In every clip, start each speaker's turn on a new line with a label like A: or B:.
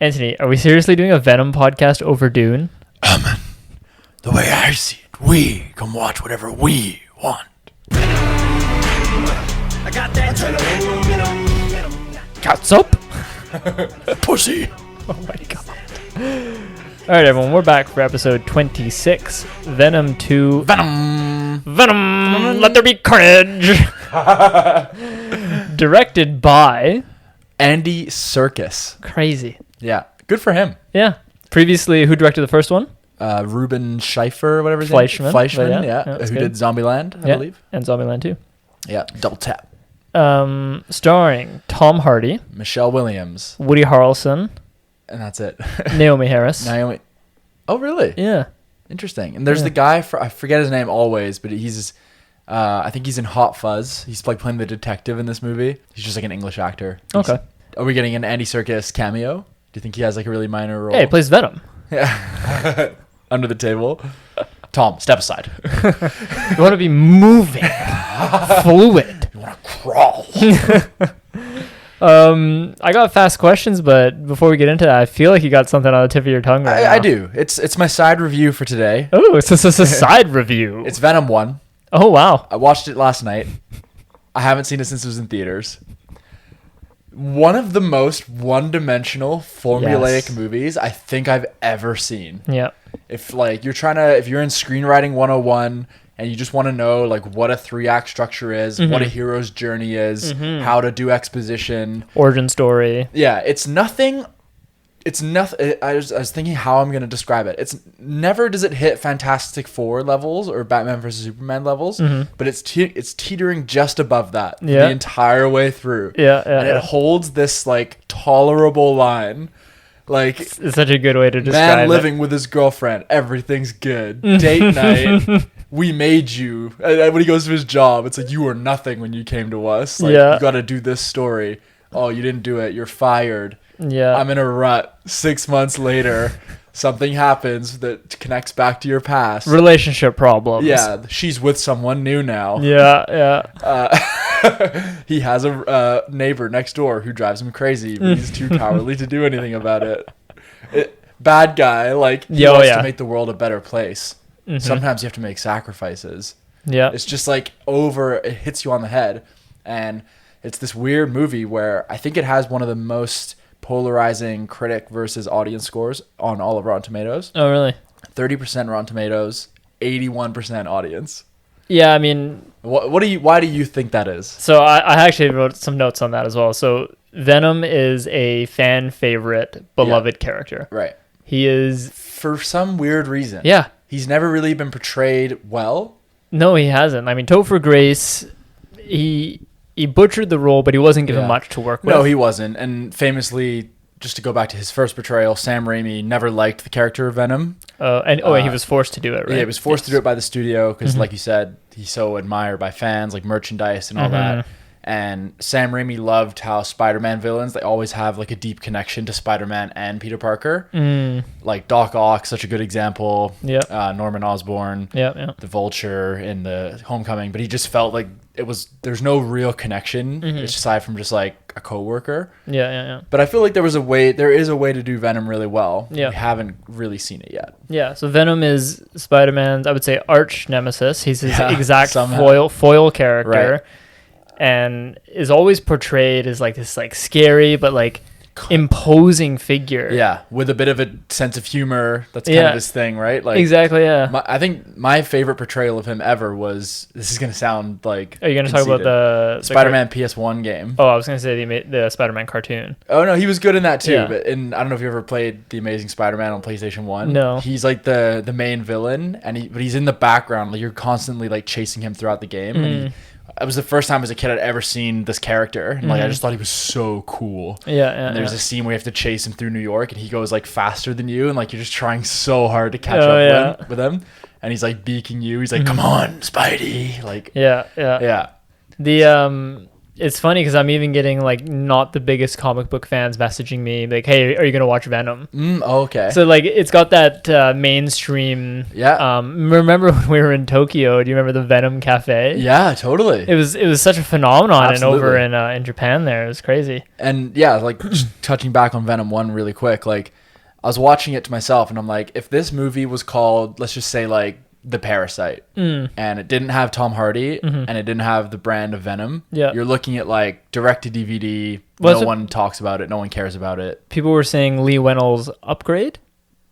A: Antony, are we seriously doing a Venom podcast over Dune?
B: Aman, the way I see it, we can watch whatever we want.
C: I got that
A: Catsup?
B: Pussy.
A: Oh my god. Alright everyone, we're back for episode 26, Venom 2. Venom! Let There Be Carnage! Directed by...
B: Andy Serkis.
A: Crazy.
B: Yeah, good for him.
A: Yeah. Previously, who directed the first one?
B: Ruben Schleifer, whatever his
A: Fleischman.
B: name. Fleischman,
A: But
B: yeah.
A: that's
B: Who
A: good.
B: did Zombieland, I believe.
A: And Zombieland 2.
B: Yeah, Double Tap.
A: Starring Tom Hardy,
B: Michelle Williams,
A: Woody Harrelson,
B: and that's it.
A: Naomi Harris.
B: Naomi. Oh, really?
A: Yeah.
B: Interesting. And there's the guy, I forget his name always, but he's... I think he's in Hot Fuzz. He's like playing the detective in this movie. He's just like an English actor.
A: Okay.
B: Are we getting an Andy Serkis cameo? Do you think he has like a really minor role?
A: Hey, he plays Venom.
B: Yeah. Under the table. Tom, step aside.
A: You want to be moving. Fluid.
B: You want to crawl.
A: I got fast questions, but before we get into that, I feel like you got something on the tip of your tongue right now.
B: I do. It's my side review for today.
A: Oh, it's a side review.
B: It's Venom 1.
A: Oh, wow.
B: I watched it last night. I haven't seen it since it was in theaters. One of the most one-dimensional, formulaic movies I think I've ever seen.
A: Yeah.
B: If you're in screenwriting 101 and you just want to know like what a 3-act structure is, what a hero's journey is, how to do exposition,
A: Origin story.
B: yeah, it's nothing. I was thinking how I'm gonna describe it. It's never does it hit Fantastic Four levels or Batman vs Superman levels, but it's teetering just above that the entire way through.
A: Yeah,
B: and it holds this like tolerable line. Like,
A: It's such a good way to describe
B: man
A: it.
B: living with his girlfriend, everything's good. Date night, we made you. And when he goes to his job, it's like, you were nothing when you came to us. Like,
A: Yeah.
B: you got to do this story. Oh, you didn't do it. You're fired.
A: Yeah.
B: I'm in a rut. 6 months later, something happens that connects back to your past.
A: Relationship problems.
B: Yeah, she's with someone new now.
A: Yeah.
B: He has a neighbor next door who drives him crazy, but he's too cowardly to do anything about it. Bad guy, like, he wants to make the world a better place. Sometimes you have to make sacrifices.
A: Yeah.
B: It's just like it hits you on the head. And it's this weird movie where I think it has one of the most polarizing critic versus audience scores on all of Rotten Tomatoes.
A: Oh, really?
B: 30% Rotten Tomatoes, 81% audience.
A: Yeah, I mean...
B: Why do you think that is?
A: So I actually wrote some notes on that as well. So Venom is a fan favorite, beloved character.
B: Right.
A: He is...
B: For some weird reason.
A: Yeah.
B: He's never really been portrayed well.
A: No, he hasn't. I mean, Topher Grace, he butchered the role, but he wasn't given much to work with.
B: No, he wasn't. And famously, just to go back to his first portrayal, Sam Raimi never liked the character of Venom.
A: And he was forced to do it, right?
B: Yeah, he was forced to do it by the studio because, like you said, he's so admired by fans, like merchandise and all that. And Sam Raimi loved how Spider-Man villains, they always have like a deep connection to Spider-Man and Peter Parker. Like Doc Ock, such a good example.
A: Yeah.
B: Norman Osborn.
A: Yeah.
B: The Vulture in the Homecoming. But he just felt like there's no real connection aside from just like a coworker.
A: Yeah.
B: But I feel like there is a way to do Venom really well.
A: Yeah.
B: We haven't really seen it yet.
A: Yeah, so Venom is Spider-Man's, I would say, arch nemesis. He's his exact
B: somehow.
A: foil character.
B: Right.
A: And is always portrayed as like this like scary but like imposing figure.
B: Yeah, with a bit of a sense of humor. That's kind of his thing, right? Like
A: exactly, yeah.
B: I think my favorite portrayal of him ever was, this is going to sound like
A: Are you going to talk about the
B: Spider-Man PS1 game?
A: Oh, I was going to say the Spider-Man cartoon.
B: Oh, no, he was good in that too.
A: Yeah.
B: But I don't know if you ever played The Amazing Spider-Man on PlayStation 1.
A: No.
B: He's like the main villain, but he's in the background. Like, you're constantly like chasing him throughout the game. And it was the first time as a kid I'd ever seen this character, and like I just thought he was so cool.
A: Yeah.
B: And there's a scene where you have to chase him through New York, and he goes like faster than you, and like you're just trying so hard to catch up with him, and he's like beaking you. He's like, "Come on, Spidey!" Like,
A: yeah.
B: yeah.
A: The it's funny because I'm even getting like not the biggest comic book fans messaging me like, "Hey, are you gonna watch Venom?"
B: Okay.
A: So like it's got that mainstream.
B: Yeah.
A: Remember when we were in Tokyo? Do you remember the Venom Cafe?
B: Yeah, totally.
A: It was such a phenomenon,
B: Absolutely.
A: and over in Japan there, it was crazy.
B: And yeah, like just touching back on Venom 1 really quick, like I was watching it to myself and I'm like, if this movie was called, let's just say like The Parasite, and it didn't have Tom Hardy and it didn't have the brand of Venom, you're looking at like direct to DVD. No one talks about it. No one cares about it.
A: People were saying Lee Wennell's Upgrade.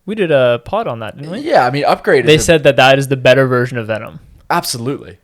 A: We did a pod on that, didn't we?
B: Yeah, I mean, Upgrade.
A: They said that is the better version of Venom.
B: Absolutely.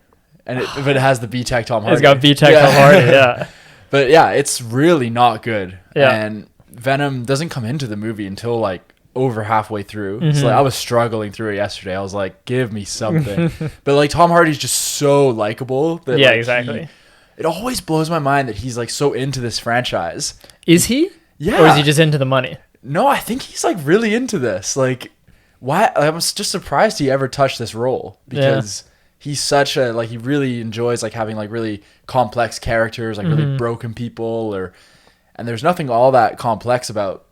B: And if it has the B-Tech Tom Hardy.
A: It's got B-Tech Tom Hardy, yeah.
B: But yeah, it's really not good.
A: Yeah.
B: And Venom doesn't come into the movie until like over halfway through. So like, I was struggling through it yesterday. I was like, give me something. But like Tom Hardy's just so likable that
A: yeah,
B: like,
A: exactly.
B: It always blows my mind that he's like so into this franchise.
A: Is he?
B: Yeah.
A: Or is he just into the money?
B: No, I think he's like really into this. Like, why? I was just surprised he ever touched this role because he's such a like he really enjoys like having like really complex characters, like really broken people, and there's nothing all that complex about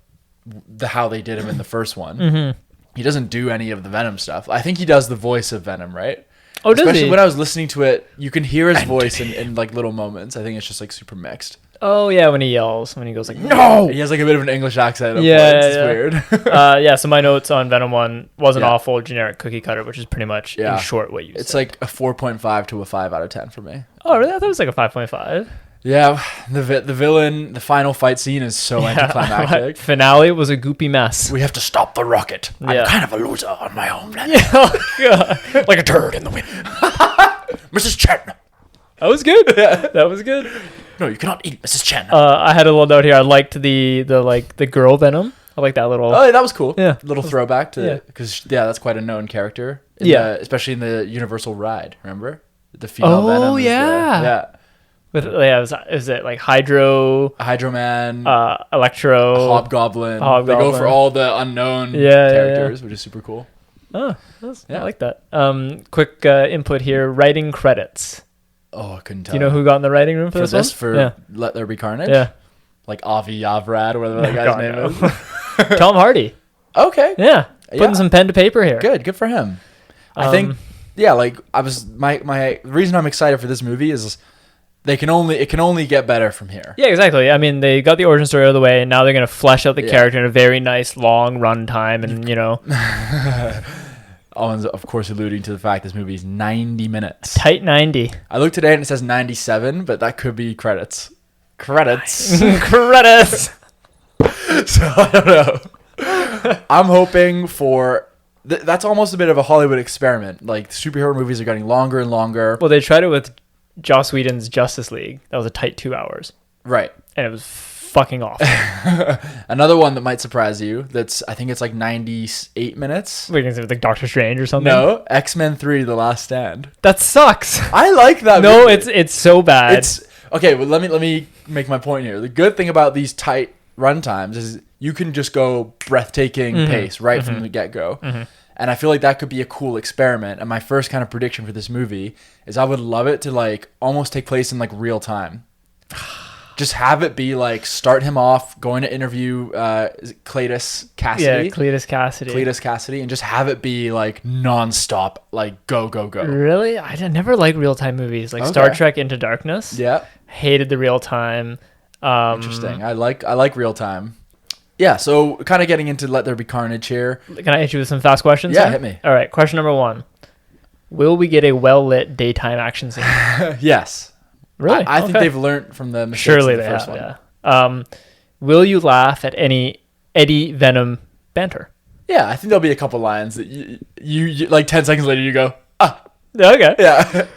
B: how they did him in the first one. He doesn't do any of the Venom stuff. I think he does the voice of Venom, right?
A: Oh, does
B: Especially
A: he?
B: when I was listening to it, you can hear his voice in like little moments. I think it's just like super mixed.
A: Oh yeah, when he yells, when he goes like no.
B: He has like a bit of an English accent.
A: It's
B: weird.
A: Yeah. So my notes on Venom 1 was an awful generic cookie cutter, which is pretty much in short what you said.
B: It's like a 4.5 to a 5 out of 10 for me.
A: Oh really? I thought it was like a 5.5.
B: Yeah, the villain, the final fight scene is so anticlimactic.
A: Finale was a goopy mess.
B: We have to stop the rocket.
A: Yeah.
B: I'm kind of a loser on my own planet.
A: Yeah.
B: Like a turd in the wind. Mrs. Chen.
A: That was good. That was good.
B: No, you cannot eat Mrs. Chen.
A: I had a little note here. I liked the girl Venom. I like that little.
B: Oh, that was cool.
A: Yeah.
B: Little throwback to because that's quite a known character. Especially in the Universal ride. Remember the female Venom.
A: Oh yeah. With is it like
B: Hydro Man,
A: Electro,
B: Hobgoblin. They go for all the unknown characters, which is super cool.
A: Oh, I like that. Quick input here. Writing credits.
B: Oh, I couldn't tell.
A: Do you know who got in the writing room for this one?
B: For Let There Be Carnage?
A: Yeah.
B: Like Avi Yavrad or whatever that guy's name is.
A: Tom Hardy.
B: Okay.
A: Yeah. Putting some pen to paper here.
B: Good for him. I think like I was my reason I'm excited for this movie is it can only get better from here.
A: Yeah, exactly. I mean, they got the origin story out of the way, and now they're going to flesh out the character in a very nice long run time, and
B: Alan's of course alluding to the fact this movie is 90 minutes.
A: Tight 90.
B: I looked today and it says 97, but that could be credits. Credits.
A: Credits.
B: So I don't know. I'm hoping for that's almost a bit of a Hollywood experiment. Like superhero movies are getting longer and longer.
A: Well, they tried it with Joss Whedon's Justice League. That was a tight 2 hours.
B: Right.
A: And it was fucking awful.
B: Another one that might surprise you. I think it's like 98 minutes.
A: Wait, is it like Doctor Strange or something?
B: No, X-Men 3: The Last Stand.
A: That sucks.
B: I like that
A: No,
B: movie.
A: it's so bad.
B: It's okay. Well, let me make my point here. The good thing about these tight run times is you can just go breathtaking pace right from the get-go. And I feel like that could be a cool experiment. And my first kind of prediction for this movie is I would love it to like almost take place in like real time. Just have it be like start him off going to interview is it Cletus Cassidy?
A: Yeah, Cletus Cassidy.
B: Cletus Cassidy, and just have it be like nonstop, like go.
A: Really? I never liked real time movies. Like Star Trek Into Darkness.
B: Yeah.
A: Hated the real time.
B: Interesting. I like real time. Yeah, so kind of getting into Let There Be Carnage here.
A: Can I hit you with some fast questions?
B: Yeah, hit me.
A: All right, question number 1. Will we get a well-lit daytime action scene?
B: Yes.
A: Really?
B: I think they've learned from the mistakes
A: Surely
B: of the
A: they
B: first
A: have,
B: one.
A: yeah. Will you laugh at any Eddie Venom banter?
B: Yeah, I think there'll be a couple lines that you like 10 seconds later you go, ah.
A: Okay.
B: Yeah.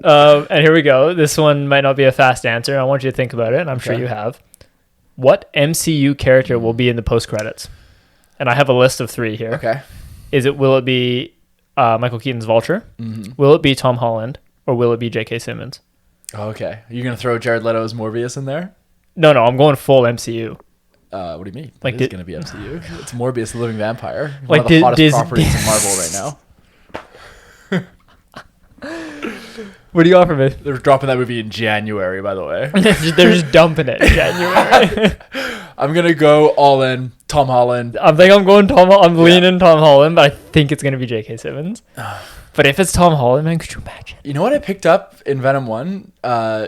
A: And here we go. This one might not be a fast answer. I want you to think about it, and I'm sure you have. What MCU character will be in the post-credits? And I have a list of 3 here.
B: Okay.
A: Will it be Michael Keaton's Vulture? Mm-hmm. Will it be Tom Holland? Or will it be J.K. Simmons?
B: Okay. Are you going to throw Jared Leto's Morbius in there?
A: No, I'm going full MCU.
B: What do you mean?
A: Like
B: it's going to be MCU. It's Morbius, the living vampire. One
A: like
B: of the hottest properties in Marvel right now.
A: What do you offer me?
B: They're dropping that movie in January, by the way.
A: They're just dumping it in January.
B: I'm gonna go all in Tom Holland.
A: I'm going Tom. I'm leaning Tom Holland, but I think it's gonna be J.K. Simmons. But if it's Tom Holland, man, could you imagine?
B: You know what I picked up in Venom 1?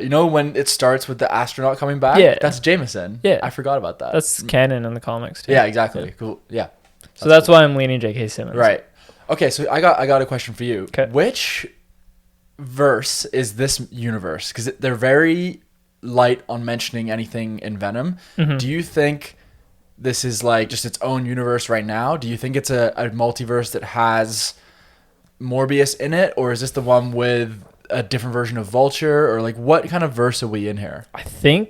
B: You know when it starts with the astronaut coming back?
A: Yeah.
B: That's Jameson.
A: Yeah.
B: I forgot about that.
A: That's canon in the comics too.
B: Yeah, exactly. Cool. Yeah.
A: So that's why I'm leaning J.K. Simmons.
B: Right. Okay, so I got a question for you.
A: Okay.
B: Which verse is this universe? Because they're very light on mentioning anything in Venom.
A: Mm-hmm.
B: Do you think this is like just its own universe right now? Do you think it's a multiverse that has Morbius in it, or is this the one with a different version of Vulture, or like what kind of verse are we in here?
A: I think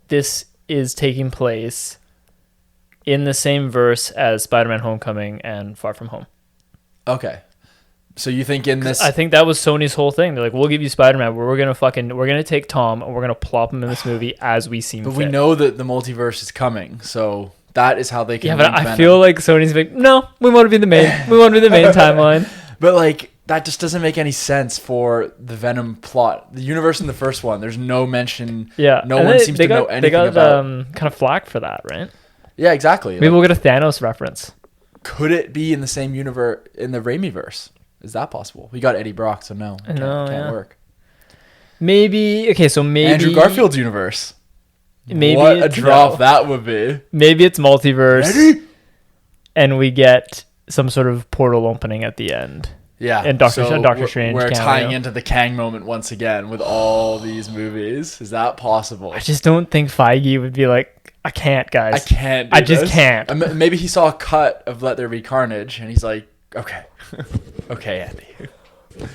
A: this is taking place in the same verse as Spider-Man: Homecoming and Far From Home.
B: Okay. So you think in this...
A: I think that was Sony's whole thing. They're like, we'll give you Spider-Man, but we're gonna take Tom and we're gonna plop him in this movie as we see him.
B: But
A: fit.
B: we know that the multiverse is coming, so that is how they can...
A: Yeah, but
B: link
A: I
B: Venom.
A: feel like Sony's like, no, we want to be the main. We want to be the main timeline.
B: But like that just doesn't make any sense for the Venom plot. The universe in the first one, there's no mention.
A: Yeah,
B: no one seems to know anything
A: they got,
B: about.
A: kind of flack for that, right?
B: Yeah, exactly.
A: Maybe we'll get a Thanos reference.
B: Could it be in the same universe in the Raimi-verse? Is that possible? We got Eddie Brock, so no, can't work.
A: Maybe
B: Andrew Garfield's universe.
A: Maybe
B: what a drop that would be.
A: Maybe it's multiverse,
B: Ready?
A: And we get some sort of portal opening at the end.
B: Yeah,
A: and Doctor Strange.
B: We're
A: cameo.
B: tying into the Kang moment once again with all these movies. Is that possible?
A: I just don't think Feige would be like, I can't, guys.
B: I can't.
A: I just can't.
B: Maybe he saw a cut of Let There Be Carnage, and he's like, okay, okay, Andy.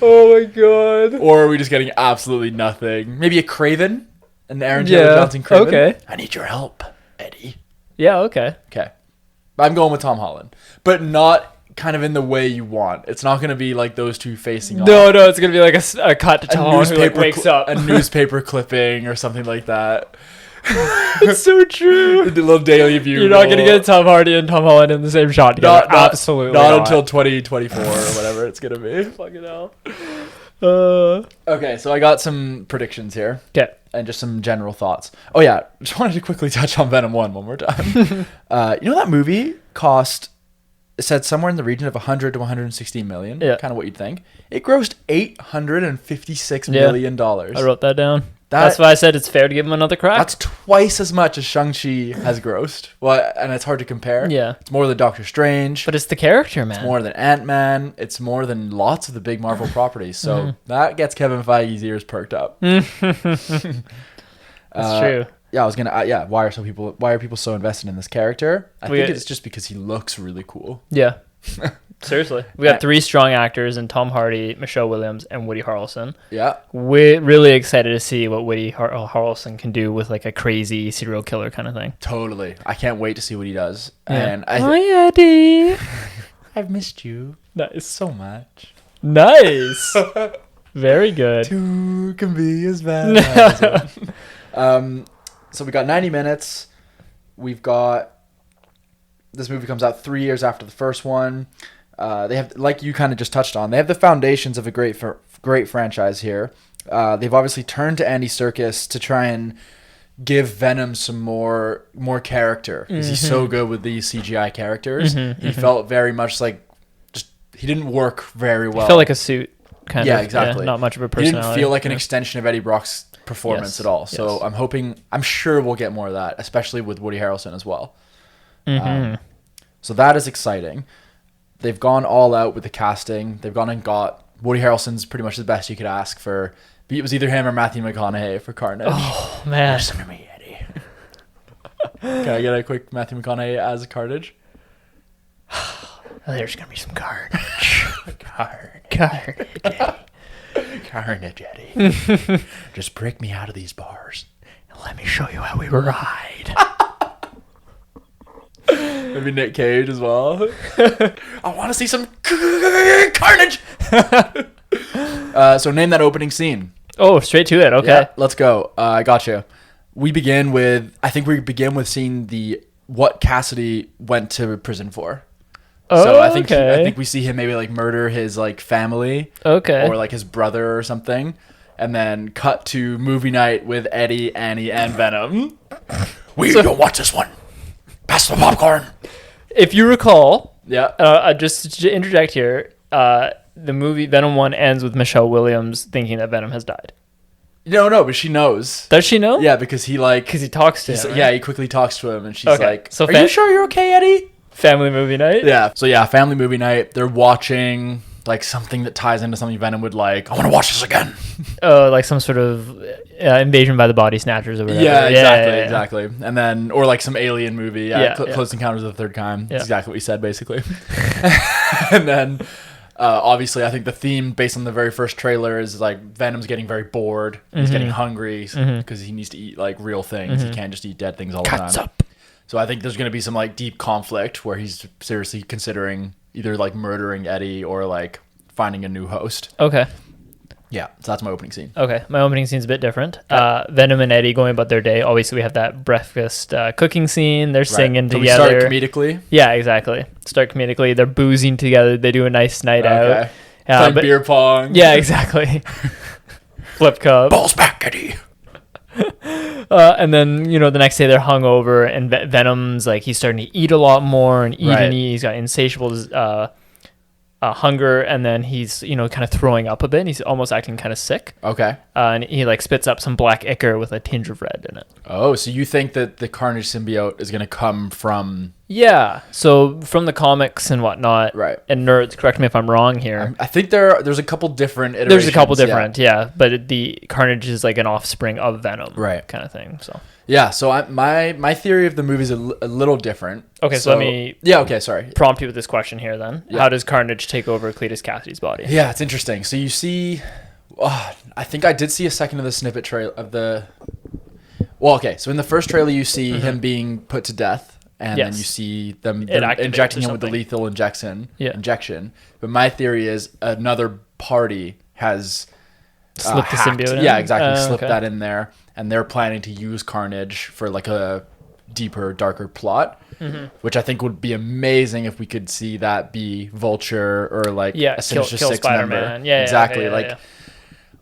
A: Oh my god.
B: Or are we just getting absolutely nothing? Maybe a Craven, an Aaron Taylor Johnson Craven.
A: Okay.
B: I need your help, Eddie.
A: Yeah. Okay.
B: Okay. I'm going with Tom Holland, but not kind of in the way you want. It's not going to be like those two facing off.
A: No, it's going to be like a cut to Tom Holland who like wakes up.
B: A newspaper clipping or something like that.
A: It's so true.
B: The little Daily View.
A: You're not going to get Tom Hardy and Tom Holland in the same shot together. Absolutely
B: not until 2024 or whatever it's going to be.
A: Fucking hell.
B: Okay, so I got some predictions here.
A: Okay.
B: And just some general thoughts. Oh yeah, just wanted to quickly touch on Venom 1 one more time. You know that movie cost, it said somewhere in the region of 100 to 160 million.
A: Yeah.
B: Kind of what you'd think. It grossed $856 million.
A: I wrote that down. That's why I said it's fair to give him another crack.
B: That's twice as much as Shang-Chi has grossed. Well, and it's hard to compare.
A: Yeah.
B: It's more than Doctor Strange.
A: But it's the character, man.
B: It's more than Ant-Man. It's more than lots of the big Marvel properties. So that gets Kevin Feige's ears perked up.
A: That's true.
B: Yeah, I was gonna. Why are people so invested in this character? I think it's just because he looks really cool.
A: Yeah. Seriously, we got 3 strong actors in Tom Hardy, Michelle Williams, and Woody Harrelson.
B: Yeah,
A: we're really excited to see what Woody Harrelson can do with like a crazy serial killer kind of thing.
B: Totally, I can't wait to see what he does.
A: Yeah.
B: And
A: hi, Eddie.
B: I've missed you.
A: Nice,
B: so much.
A: Nice, very good.
B: 2 can be as bad as 1. So we got 90 minutes. We've got this movie comes out 3 years after the first one. They have, like you kind of just touched on, they have the foundations of a great franchise here. They've obviously turned to Andy Serkis to try and give Venom some more character because he's so good with these CGI characters. He felt very much like he didn't work very well.
A: He felt like a suit, kind of.
B: Yeah, exactly.
A: Not much of a personality.
B: He didn't feel like an extension of Eddie Brock's performance at all. So I'm sure we'll get more of that, especially with Woody Harrelson as well. So that is exciting. They've gone all out with the casting. They've gone and got Woody Harrelson's pretty much the best you could ask for. It was either him or Matthew McConaughey for Carnage.
A: Oh man,
B: listen to me, Eddie. Can I get a quick Matthew McConaughey as Carnage?
A: There's gonna be some carnage.
B: Carnage, Eddie. Just break me out of these bars.
A: Let me show you how we ride.
B: Maybe Nick Cage as well. I want to see some carnage. So name that opening scene.
A: Oh, straight to it. Okay.
B: Yeah, let's go. I got you. We begin with seeing what Cassidy went to prison for. So I think we see him maybe like murder his like family.
A: Okay.
B: Or like his brother or something. and then cut to movie night with Eddie, Annie, and Venom. We don't watch this one. Pass the popcorn.
A: If you recall,
B: Yeah.
A: just to interject here, the movie Venom 1 ends with Michelle Williams thinking that Venom has died.
B: No, but she knows.
A: Does she know?
B: Yeah, because he
A: Because he talks to him. Right?
B: Yeah, he quickly talks to him, and she's
A: Okay.
B: like,
A: So
B: "Are you sure you're okay, Eddie?"
A: Family movie night?
B: Yeah. So yeah, family movie night. They're watching like something that ties into something Venom would like. I want to watch this again.
A: Like some sort of invasion by the body snatchers or whatever.
B: Yeah, exactly. And then, or like some alien movie. Yeah, Close Encounters of the Third Kind.
A: Yeah.
B: That's exactly what you said, basically. And then, obviously, I think the theme based on the very first trailer is like Venom's getting very bored. He's getting hungry because he needs to eat like real things. He can't just eat dead things all the time.
A: Up.
B: So I think there's going to be some like deep conflict where he's seriously considering either like murdering Eddie or like finding a new host.
A: Okay.
B: Yeah, so that's my opening scene.
A: Okay, my opening scene's a bit different. Venom and Eddie going about their day. Obviously, we have that breakfast cooking scene. They're singing
B: So
A: together.
B: we start comedically.
A: Yeah, exactly. Start comedically. They're boozing together. They do a nice night out.
B: Playing beer pong.
A: Yeah, exactly. Flip cup.
B: Balls back, Eddie.
A: And then, the next day they're hungover, and Venom's like, he's starting to eat a lot more and eat and eat. He's got insatiable hunger, and then he's, kind of throwing up a bit. And he's almost acting kind of sick.
B: Okay.
A: And he like spits up some black ichor with a tinge of red in it.
B: Oh, so you think that the Carnage symbiote is going to come from...
A: Yeah. So from the comics and whatnot,
B: Right.
A: and nerds, correct me if I'm wrong here.
B: I think there's a couple different iterations.
A: There's a couple different, yeah. But the Carnage is like an offspring of Venom,
B: right,
A: kind of thing. So
B: yeah. So my theory of the movie is a little different.
A: Okay, so let me
B: sorry.
A: Prompt you with this question here then. Yeah. How does Carnage take over Cletus Cassidy's body?
B: Yeah, it's interesting. So you see, I think I did see a second of the snippet trailer of the. Well, okay. So in the first trailer, you see him being put to death. And then you see them injecting him with the lethal injection. But my theory is another party has
A: slipped the symbiote in?
B: Yeah, exactly. Slipped that in there. And they're planning to use Carnage for like a deeper, darker plot. Which I think would be amazing if we could see that be Vulture or like a Sinister Six
A: Spider-Man.
B: member. Yeah, exactly.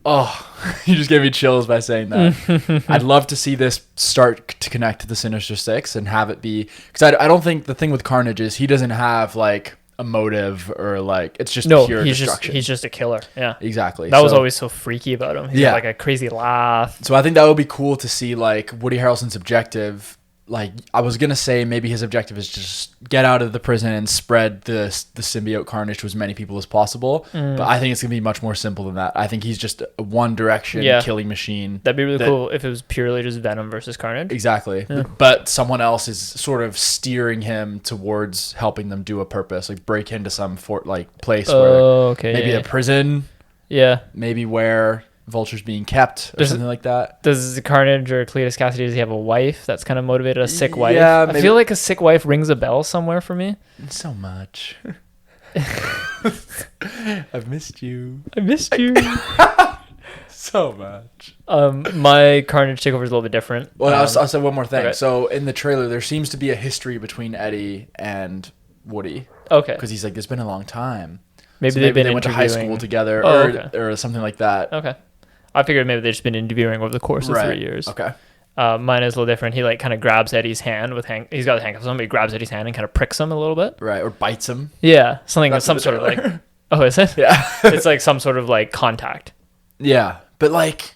B: Oh, you just gave me chills by saying that. I'd love to see this start to connect to the Sinister Six and have it be... Because I don't think the thing with Carnage is he doesn't have, like, a motive or, like... It's just pure destruction.
A: He's just a killer. Yeah.
B: Exactly.
A: That was always so freaky about him. He had, like, a crazy laugh.
B: So I think that would be cool to see, like, Woody Harrelson's objective... Like, I was going to say maybe his objective is just get out of the prison and spread the symbiote Carnage to as many people as possible. But I think it's going to be much more simple than that. I think he's just a one direction killing machine.
A: That'd be really cool if it was purely just Venom versus Carnage.
B: Exactly. Yeah. But someone else is sort of steering him towards helping them do a purpose, like break into some place where maybe a prison.
A: Yeah.
B: Maybe where Vulture's being kept or something like that.
A: Does Carnage or Cletus Cassidy, does he have a wife that's kind of motivated, a sick wife?
B: Yeah,
A: I feel like a sick wife rings a bell somewhere for me.
B: So much. I've missed you.
A: I missed you.
B: So much.
A: My Carnage takeover is a little bit different.
B: Well, I'll say one more thing. Okay. So in the trailer, there seems to be a history between Eddie and Woody.
A: Okay.
B: Because he's like, it's been a long time.
A: Maybe they went
B: to high school together or something like that.
A: Okay. I figured maybe they've just been interviewing over the course of 3 years.
B: Okay.
A: Mine is a little different. He like kind of grabs Eddie's hand with he's got the handcuffs on, but he grabs Eddie's hand and kind of pricks him a little bit.
B: Right, or bites him.
A: Yeah, something with some sort of like. Oh, is it?
B: Yeah.
A: It's like some sort of like contact.
B: Yeah, but like.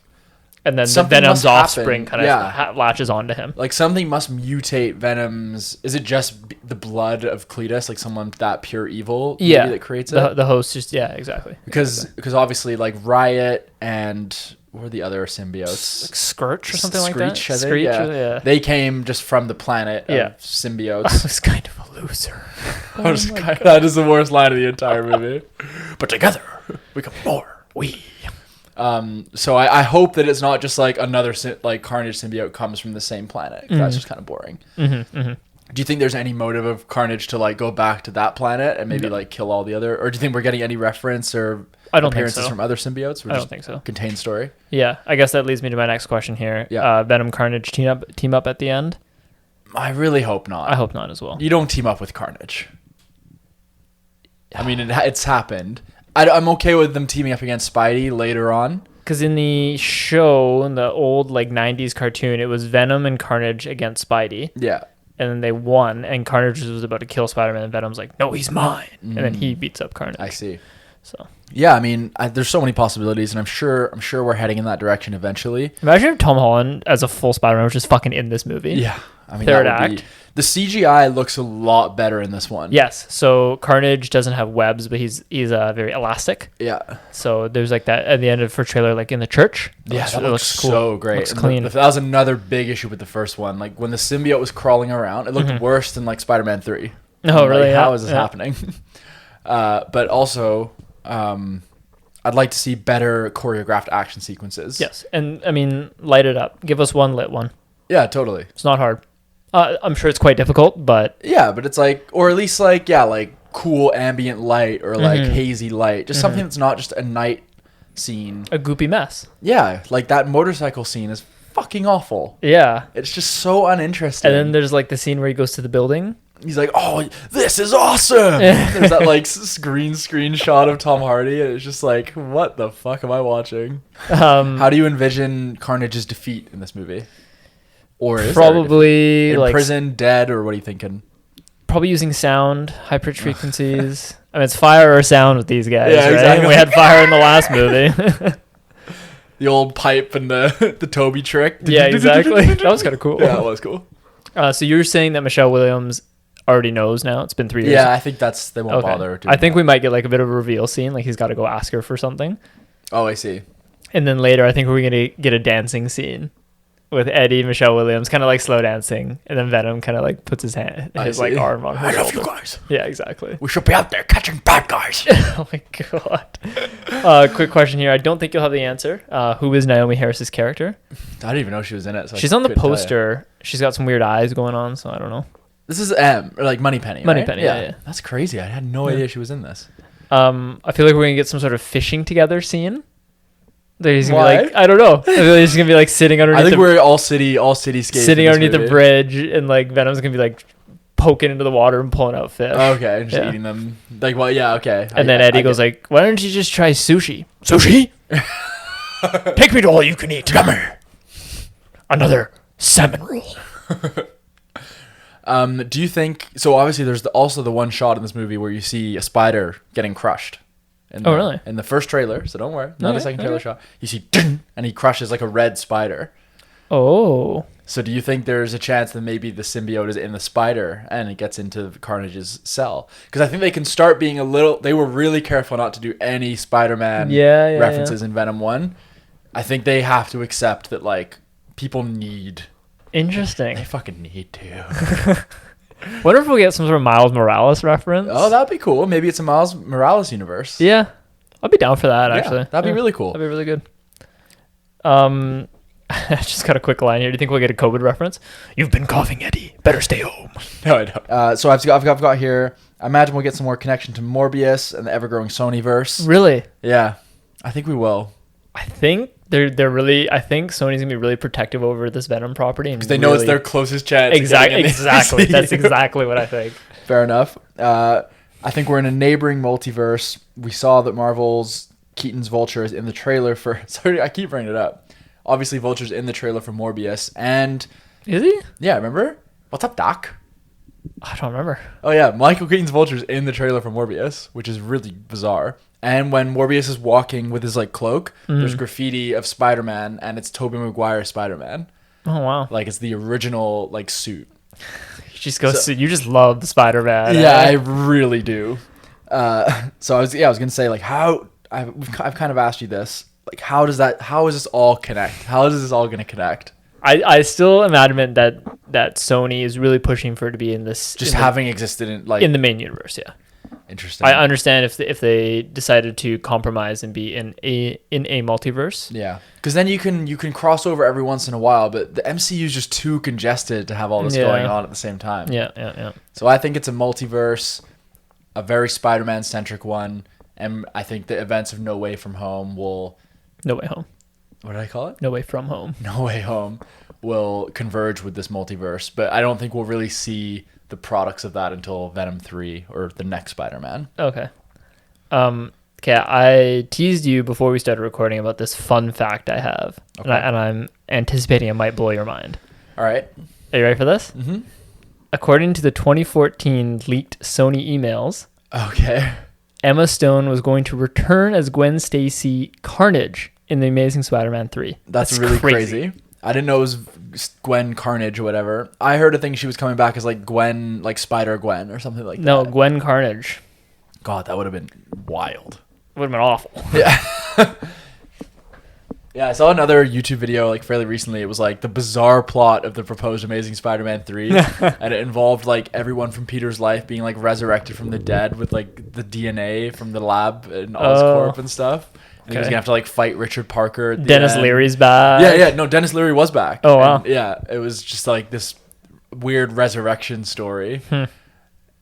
A: And then the Venom's offspring kind of latches onto him.
B: Like something must mutate Venom's. Is it just the blood of Cletus, like someone that pure evil?
A: Yeah,
B: that creates it.
A: The host just exactly.
B: Because obviously like Riot and what are the other symbiotes?
A: Like Scourge or something like that.
B: Screech, yeah. They came just from the planet of symbiotes.
A: I was kind of a loser.
B: That is the worst line of the entire movie. But together we come more. So I hope that it's not just like another Carnage symbiote comes from the same planet. That's just kind of boring. Do you think there's any motive of Carnage to like go back to that planet and maybe like kill all the other, or do you think we're getting any reference or appearances from other symbiotes?
A: I don't think so.
B: Contained story.
A: Yeah, I guess that leads me to my next question here. Yeah. Venom Carnage team up at the end.
B: I really hope not.
A: I hope not as well.
B: You don't team up with Carnage. I mean, it's happened. I'm okay with them teaming up against Spidey later on.
A: Because in the show, in the old like 90s cartoon, it was Venom and Carnage against Spidey.
B: Yeah.
A: And then they won, and Carnage was about to kill Spider-Man, and Venom's like, no, he's mine. And then he beats up Carnage.
B: I see.
A: So
B: yeah, I mean, there's so many possibilities, and I'm sure we're heading in that direction eventually.
A: imagine if Tom Holland as a full Spider-Man was just fucking in this movie.
B: Yeah, I mean,
A: Third
B: that would
A: act.
B: be, the CGI looks a lot better in this one.
A: Yes. So Carnage doesn't have webs, but he's very elastic.
B: Yeah.
A: So there's like that at the end of the first trailer, like in the church.
B: Yeah, that looks so great.
A: Looks clean.
B: That was another big issue with the first one. Like when the symbiote was crawling around, it looked worse than like Spider-Man 3.
A: Oh, really?
B: Like, how is this happening? But also, I'd like to see better choreographed action sequences.
A: Yes. And I mean, light it up. Give us one lit one.
B: Yeah, totally.
A: It's not hard. I'm sure it's quite difficult, but
B: yeah, but it's like, or at least like, yeah, like cool ambient light or like hazy light, just something that's not just a night scene.
A: a goopy mess.
B: Yeah, like that motorcycle scene is fucking awful.
A: Yeah.
B: It's just so uninteresting.
A: And then there's like the scene where he goes to the building.
B: He's like, oh, this is awesome. There's that like screen shot of Tom Hardy, and it's just like, what the fuck am I watching? How do you envision Carnage's defeat in this movie? Or is
A: probably
B: in
A: like
B: prison, dead, or what are you thinking?
A: probably using sound, high pitch frequencies. I mean, it's fire or sound with these guys.
B: Yeah,
A: right?
B: exactly.
A: We had fire in the last movie.
B: The old pipe and the Toby trick.
A: Yeah, exactly. That was kind of cool.
B: Yeah, it was cool.
A: So you're saying that Michelle Williams already knows now? It's been 3 years.
B: Yeah, I think they won't bother doing
A: I think
B: that.
A: we might get like a bit of a reveal scene. Like he's got to go ask her for something.
B: Oh, I see.
A: And then later, I think we're going to get a dancing scene with Eddie, Michelle Williams, kind of like slow dancing. And then Venom kind of like puts his like arm on her
B: I love
A: shoulder.
B: you guys.
A: Yeah, exactly.
B: We should be out there catching bad guys.
A: Oh my god. Quick question here. I don't think you'll have the answer. Who is Naomi Harris's character?
B: I didn't even know she was in it. So
A: She's on the poster. She's got some weird eyes going on, so I don't know.
B: This is like Moneypenny.
A: Moneypenny, yeah.
B: That's crazy. I had no idea she was in this.
A: I feel like we're gonna get some sort of fishing together scene. He's gonna
B: Why?
A: be like, I don't know. He's gonna be like sitting underneath.
B: I think we're all cityscape.
A: sitting underneath the bridge, and like Venom's gonna be like poking into the water and pulling out fish.
B: Okay, and just eating them. Like, well, yeah, okay.
A: And then Eddie goes like, "Why don't you just try sushi? Sushi? Take me to all you can eat. Come here. Another salmon roll."
B: Do you think so? Obviously, there's also the one shot in this movie where you see a spider getting crushed.
A: Really?
B: In the first trailer, so don't worry. Not a second trailer
A: Okay.
B: shot. You see, and he crushes like a red spider.
A: Oh.
B: So do you think there's a chance that maybe the symbiote is in the spider and it gets into Carnage's cell? Because I think they can start being a little. They were really careful not to do any Spider-Man references in Venom 1. I think they have to accept that like people need.
A: Interesting.
B: They fucking need to.
A: Wonder if we'll get some sort of Miles Morales reference.
B: Oh, that'd be cool. Maybe it's a Miles Morales universe.
A: Yeah. I'd be down for that, actually.
B: Yeah, that'd be really cool.
A: That'd be really good. I just got a quick line here. Do you think we'll get a COVID reference? You've been coughing, Eddie. Better stay home.
B: No, I don't. So I've got here. I imagine we'll get some more connection to Morbius and the ever-growing Sonyverse.
A: Really?
B: Yeah, I think we will.
A: I think they're really. I think Sony's gonna be really protective over this Venom property because
B: they know it's their closest chance.
A: Exactly. That's exactly what I think.
B: Fair enough. I think we're in a neighboring multiverse. We saw that Marvel's Keaton's Vulture is in the trailer for. Sorry, I keep bringing it up. Obviously, Vulture's in the trailer for Morbius, and
A: is he?
B: Yeah, remember? What's up, Doc?
A: I don't remember.
B: Oh yeah, Michael Keaton's Vulture's in the trailer for Morbius, which is really bizarre. And when Morbius is walking with his like cloak, there's graffiti of Spider-Man, and it's Tobey Maguire's Spider-Man.
A: Oh wow!
B: Like it's the original like suit.
A: You just go. So, you just love the Spider-Man.
B: Yeah, I really do. So I was gonna say like how I've kind of asked you this. Like how is this all connect? How is this all gonna connect?
A: I still am adamant that Sony is really pushing for it to be in this.
B: Just having existed in the
A: main universe, yeah.
B: Interesting.
A: I understand if they decided to compromise and be in a multiverse.
B: Yeah, because then you can cross over every once in a while, but the MCU is just too congested to have all this going on at the same time.
A: Yeah.
B: So I think it's a multiverse, a very Spider-Man centric one, and I think the events of No Way From Home will.
A: No Way Home.
B: What did I call it?
A: No Way From Home.
B: No Way Home will converge with this multiverse, but I don't think we'll really see the products of that until Venom 3 or the next Spider-Man.
A: Okay. Okay, I teased you before we started recording about this fun fact I have,
B: Okay.
A: and I'm anticipating it might blow your mind.
B: All right.
A: Are you ready for this?
B: Mm-hmm.
A: According to the 2014 leaked Sony emails,
B: Okay.
A: Emma Stone was going to return as Gwen Stacy Carnage in The Amazing Spider-Man 3.
B: That's really crazy. I didn't know it was Gwen Carnage or whatever. I heard a thing she was coming back as like Gwen, like Spider-Gwen or something like that.
A: No, Gwen Carnage.
B: God, that would have been wild.
A: Would have been awful.
B: Yeah. Yeah, I saw another YouTube video like fairly recently. It was like the bizarre plot of the proposed Amazing Spider-Man 3. And it involved like everyone from Peter's life being like resurrected from the dead with like the DNA from the lab and Oscorp and stuff. And he was gonna have to like fight Richard Parker at the
A: Dennis
B: end.
A: Leary's back.
B: Yeah. No, Dennis Leary was back.
A: Oh, wow.
B: And, yeah, it was just like this weird resurrection story.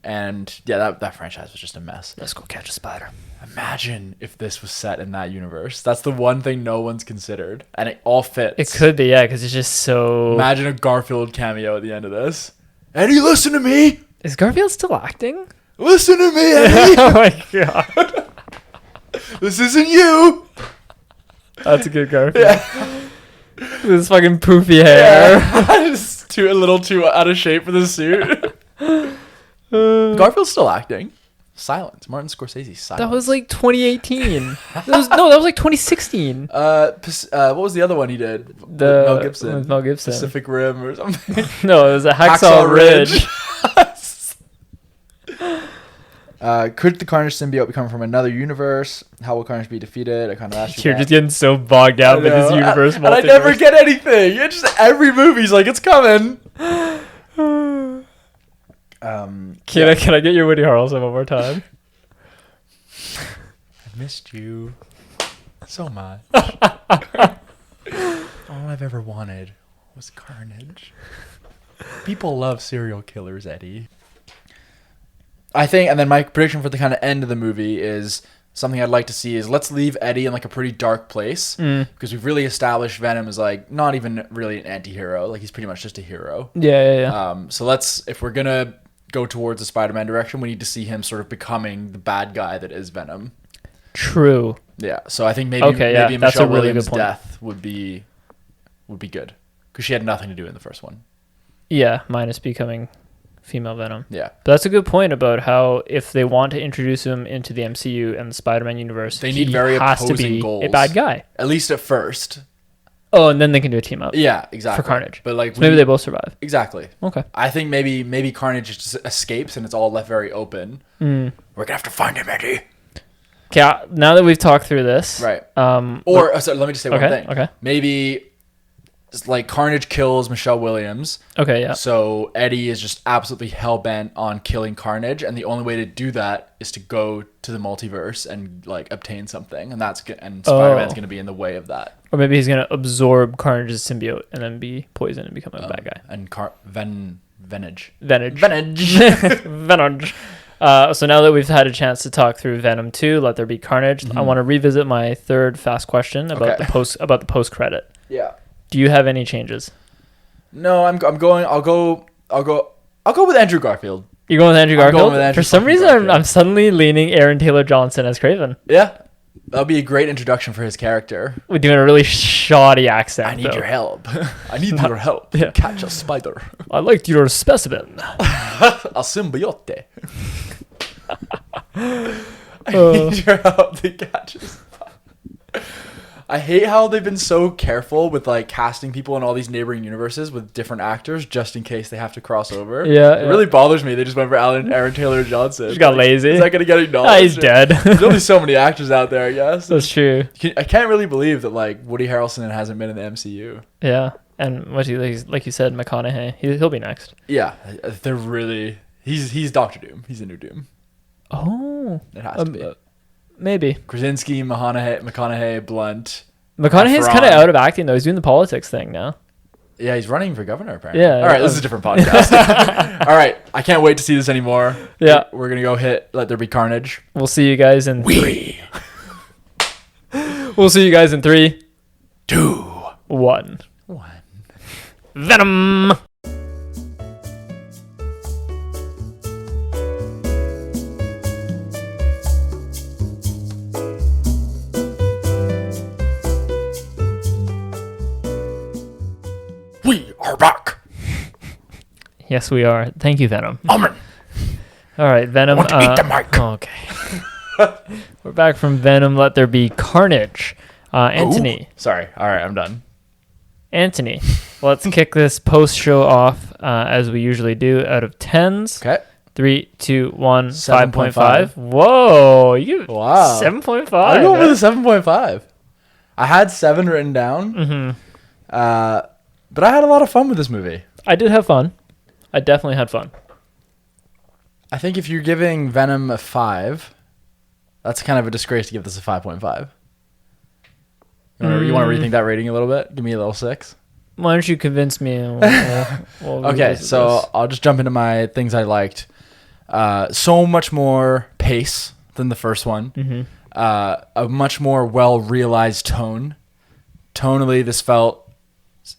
B: And yeah, that franchise was just a mess.
A: Let's go catch a spider.
B: Imagine if this was set in that universe. That's the one thing no one's considered, and it all fits.
A: It could be, yeah, because it's just so...
B: Imagine a Garfield cameo at the end of this. Eddie, listen to me!
A: Is Garfield still acting?
B: Listen to me, Eddie!
A: Oh my god.
B: This isn't you!
A: That's a good Garfield. Yeah. This fucking poofy hair.
B: Yeah. Just a little too out of shape for the suit. Garfield's still acting. Silence. Martin Scorsese's Silence.
A: That was like 2018. that was like 2016.
B: What was the other one he did?
A: The
B: Mel Gibson.
A: With Mel Gibson.
B: Pacific Rim or something.
A: No, it was a Hacksaw Ridge.
B: Could the Carnage symbiote become from another universe? How will Carnage be defeated? I kind of asked you
A: You're
B: that.
A: just getting so bogged down with this universe.
B: And I never get anything. It's just every movie's like, it's coming.
A: Can I get your Woody Harrelson one more time?
B: I missed you so much. All I've ever wanted was Carnage. People love serial killers, Eddie. I think, and then my prediction for the kind of end of the movie is something I'd like to see is let's leave Eddie in like a pretty dark place because we've really established Venom as like not even really an anti-hero. Like he's pretty much just a hero.
A: Yeah.
B: So if we're gonna go towards the Spider-Man direction, we need to see him sort of becoming the bad guy that is Venom.
A: True.
B: Yeah. So I think maybe Michelle Williams' death would be good because she had nothing to do in the first one.
A: Yeah, minus becoming female Venom.
B: Yeah.
A: But that's a good point about how if they want to introduce him into the MCU and the Spider-Man universe,
B: they need very opposing
A: goals. A bad guy.
B: At least at first.
A: Oh, and then they can do a team up.
B: Yeah, exactly.
A: For Carnage.
B: But like
A: so maybe they both survive.
B: Exactly.
A: Okay.
B: I think maybe Carnage just escapes and it's all left very open. We're gonna have to find him, Eddie.
A: Okay, now that we've talked through this,
B: right? Let me just say one thing.
A: Okay.
B: Maybe like Carnage kills Michelle Williams.
A: Okay, yeah.
B: So Eddie is just absolutely hell-bent on killing Carnage, and the only way to do that is to go to the multiverse and like obtain something, and Spider-Man's going to be in the way of that.
A: Or maybe he's going to absorb Carnage's symbiote and then be poisoned and become a bad guy.
B: And Venage.
A: Venage. So now that we've had a chance to talk through Venom 2, Let There Be Carnage, I want to revisit my third fast question about the post credit.
B: Yeah.
A: Do you have any changes?
B: No, I'll go with Andrew Garfield.
A: You're going with Andrew Garfield? For some reason,
B: Garfield.
A: I'm suddenly leaning Aaron Taylor Johnson as Craven.
B: Yeah. That'll be a great introduction for his character.
A: We're doing a really shoddy accent.
B: I need your help. I need your help. Yeah. Catch a spider.
A: I liked your specimen.
B: A symbiote. I need your help to catch a spider. I hate how they've been so careful with like casting people in all these neighboring universes with different actors just in case they have to cross over.
A: Yeah,
B: it really bothers me. They just went for Aaron Taylor Johnson.
A: Just got lazy.
B: Is that gonna get acknowledged?
A: He's dead.
B: There's only so many actors out there, I guess.
A: That's true.
B: I can't really believe that like Woody Harrelson hasn't been in the MCU.
A: Yeah, and like you said, McConaughey, he'll be next.
B: Yeah, they're really. He's Doctor Doom. He's the new Doom.
A: Oh,
B: it has to be.
A: Maybe
B: Krasinski, McConaughey, Blunt.
A: McConaughey's kind of out of acting though. He's doing the politics thing now.
B: Yeah, he's running for governor apparently.
A: Yeah.
B: All right, this is a different podcast. All right, I can't wait to see this anymore.
A: Yeah,
B: we're gonna go hit Let There Be Carnage.
A: We'll see you guys in 3. We'll see you guys in 3,
B: 2,
A: 1. Venom. Yes, we are. Thank you, Venom.
B: Aman.
A: All right, Venom.
B: Want to eat the mic.
A: Okay. We're back from Venom. Let There Be Carnage. Antony.
B: Ooh. Sorry. All right, I'm done.
A: Antony. Let's kick this post show off as we usually do out of 10s.
B: Okay.
A: 3, 2, 1,
B: 7.5.
A: 5.5. Whoa.
B: Wow.
A: 7.5.
B: I go with a 7.5. I had 7 written down.
A: Mm-hmm.
B: But I had a lot of fun with this movie.
A: I did have fun. I definitely had fun.
B: I think if you're giving Venom a 5, that's kind of a disgrace to give this a 5.5. You want to rethink that rating a little bit? Give me a little 6.
A: Why don't you convince me? We'll
B: Okay, so I'll just jump into my things I liked. So much more pace than the first one.
A: Mm-hmm.
B: A much more well-realized tone. Tonally, this felt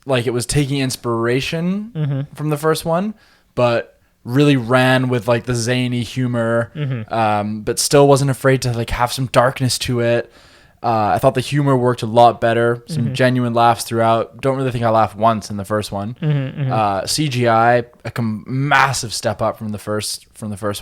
B: like it was taking inspiration from the first one, but really ran with like the zany humor, but still wasn't afraid to like have some darkness to it. I thought the humor worked a lot better. Some genuine laughs throughout. Don't really think I laughed once in the first one. CGI, massive step up from the first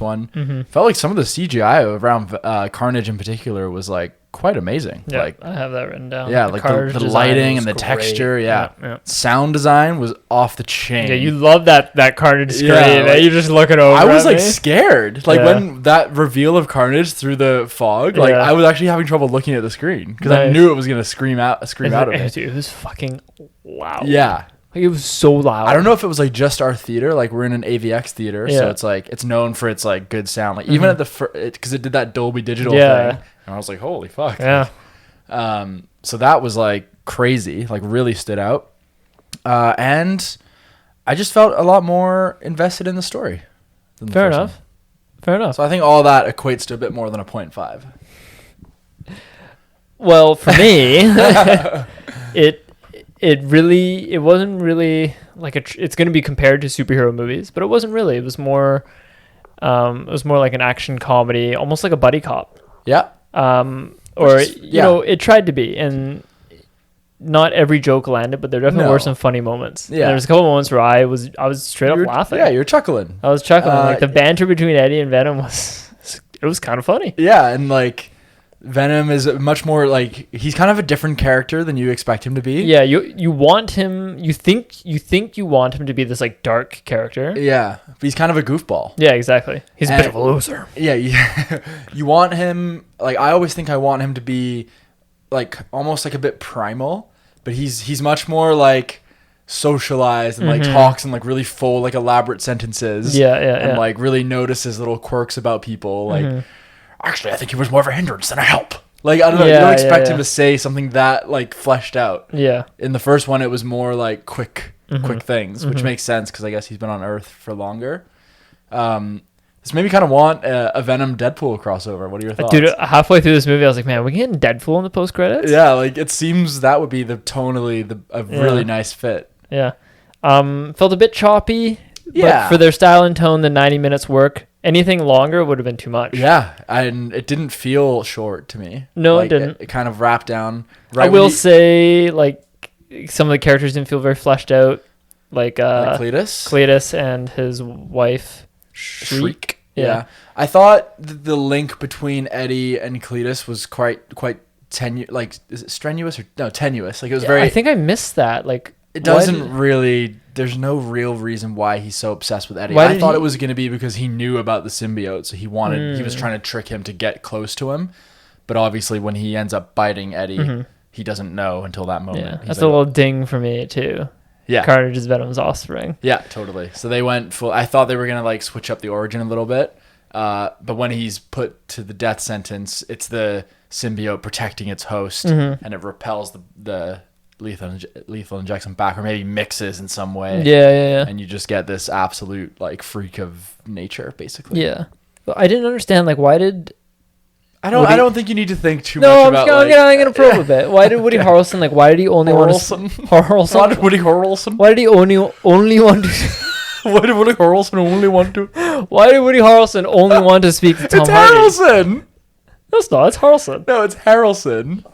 B: one. Felt like some of the CGI around Carnage in particular was like quite amazing.
A: Yeah,
B: like
A: I have that written down.
B: Yeah, like the lighting and the texture. Yeah. Sound design was off the chain.
A: Yeah, you love that Carnage screen.
B: Yeah, like,
A: you just looking over.
B: I was like
A: me.
B: scared. Like when that reveal of Carnage through the fog, like I was actually having trouble looking at the screen because I knew it was gonna scream out of me.
A: Dude, it was fucking loud.
B: Yeah.
A: Like, it was so loud.
B: I don't know if it was like just our theater. Like we're in an AVX theater, so it's like it's known for its like good sound. Like even at the because it did that Dolby Digital thing, and I was like, holy fuck.
A: Yeah.
B: So that was like crazy. Like really stood out, and I just felt a lot more invested in the story.
A: Fair enough. Fair enough.
B: So I think all that equates to a bit more than a 0.5.
A: Well, for me, it wasn't really like it's going to be compared to superhero movies, but it wasn't really. It was more like an action comedy, almost like a buddy cop.
B: Yeah.
A: You know, it tried to be, and not every joke landed, but there definitely were some funny moments. Yeah. There's a couple moments where I was straight up laughing.
B: Yeah, you're chuckling.
A: I was chuckling. Like the banter between Eddie and Venom was kind of funny.
B: Yeah, and like Venom is much more like he's kind of a different character than you expect him to be.
A: Yeah, you want him. You think you want him to be this like dark character.
B: Yeah, but he's kind of a goofball.
A: Yeah, exactly. He's a bit of a loser.
B: Yeah, you want him like I always think I want him to be like almost like a bit primal, but he's much more like socialized and like talks in like really full like elaborate sentences. And like really notices little quirks about people like. Actually, I think he was more of a hindrance than a help. Like, I don't know. You don't expect him to say something that, like, fleshed out. Yeah. In the first one, it was more, like, quick things, which makes sense because I guess he's been on Earth for longer. This made me kind of want a Venom Deadpool crossover. What are your thoughts?
A: Dude, halfway through this movie, I was like, man, are we getting Deadpool in the post-credits?
B: Yeah, like, it seems that would be a really nice fit.
A: Yeah. Felt a bit choppy.
B: Yeah.
A: But for their style and tone, the 90 minutes work. Anything longer would have been too much.
B: Yeah, and it didn't feel short to me.
A: No,
B: like,
A: it didn't.
B: It kind of wrapped down.
A: Right. I will say, like, some of the characters didn't feel very fleshed out. Like Cletus and his wife, Shriek.
B: Yeah. I thought the link between Eddie and Cletus was quite tenuous. Like, is it strenuous or no tenuous? Like it was very.
A: I think I missed that. Like
B: it doesn't really. There's no real reason why he's so obsessed with Eddie. I thought it was going to be because he knew about the symbiote, so he was trying to trick him to get close to him. But obviously, when he ends up biting Eddie, he doesn't know until that moment.
A: Yeah, that's a little ding for me too.
B: Yeah,
A: Carnage is Venom's offspring.
B: Yeah, totally. So they went full. I thought they were gonna like switch up the origin a little bit, but when he's put to the death sentence, it's the symbiote protecting its host, and it repels the lethal injection back, or maybe mixes in some way.
A: Yeah.
B: And you just get this absolute like freak of nature, basically.
A: Yeah, but I didn't understand like why did.
B: I don't think you need to think too much about.
A: No, I'm gonna probe a bit. Why did Woody Harrelson like? Why did he only want to? Harrelson.
B: Why did Woody Harrelson?
A: Why did he only want to?
B: Why did Woody Harrelson only want to?
A: Why did Woody Harrelson only want to speak to Tom Hardy?
B: It's Harrelson.
A: No, it's not. It's Harrelson.
B: No, it's Harrelson.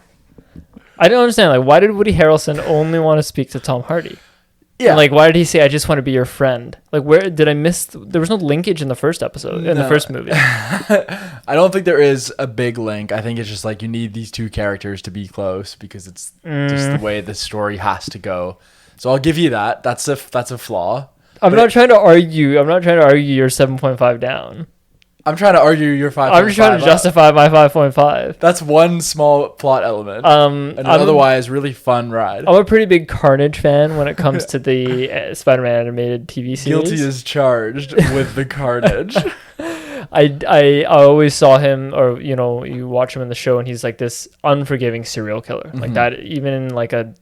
A: I don't understand. Like, why did Woody Harrelson only want to speak to Tom Hardy?
B: Yeah.
A: And, like, why did he say, I just want to be your friend? Like, where did I miss? There was no linkage in the first episode, in the first movie.
B: I don't think there is a big link. I think it's just like you need these two characters to be close because it's just the way the story has to go. So I'll give you that. That's a flaw.
A: I'm not trying to argue your 7.5 down.
B: I'm trying to argue your 5.5.
A: I'm just trying to justify my 5.5.
B: That's one small plot element. An otherwise really fun ride.
A: I'm a pretty big Carnage fan when it comes to the Spider-Man animated TV series.
B: Guilty as charged with the Carnage.
A: I always saw him, or you watch him in the show, and he's like this unforgiving serial killer. Like that, even in like a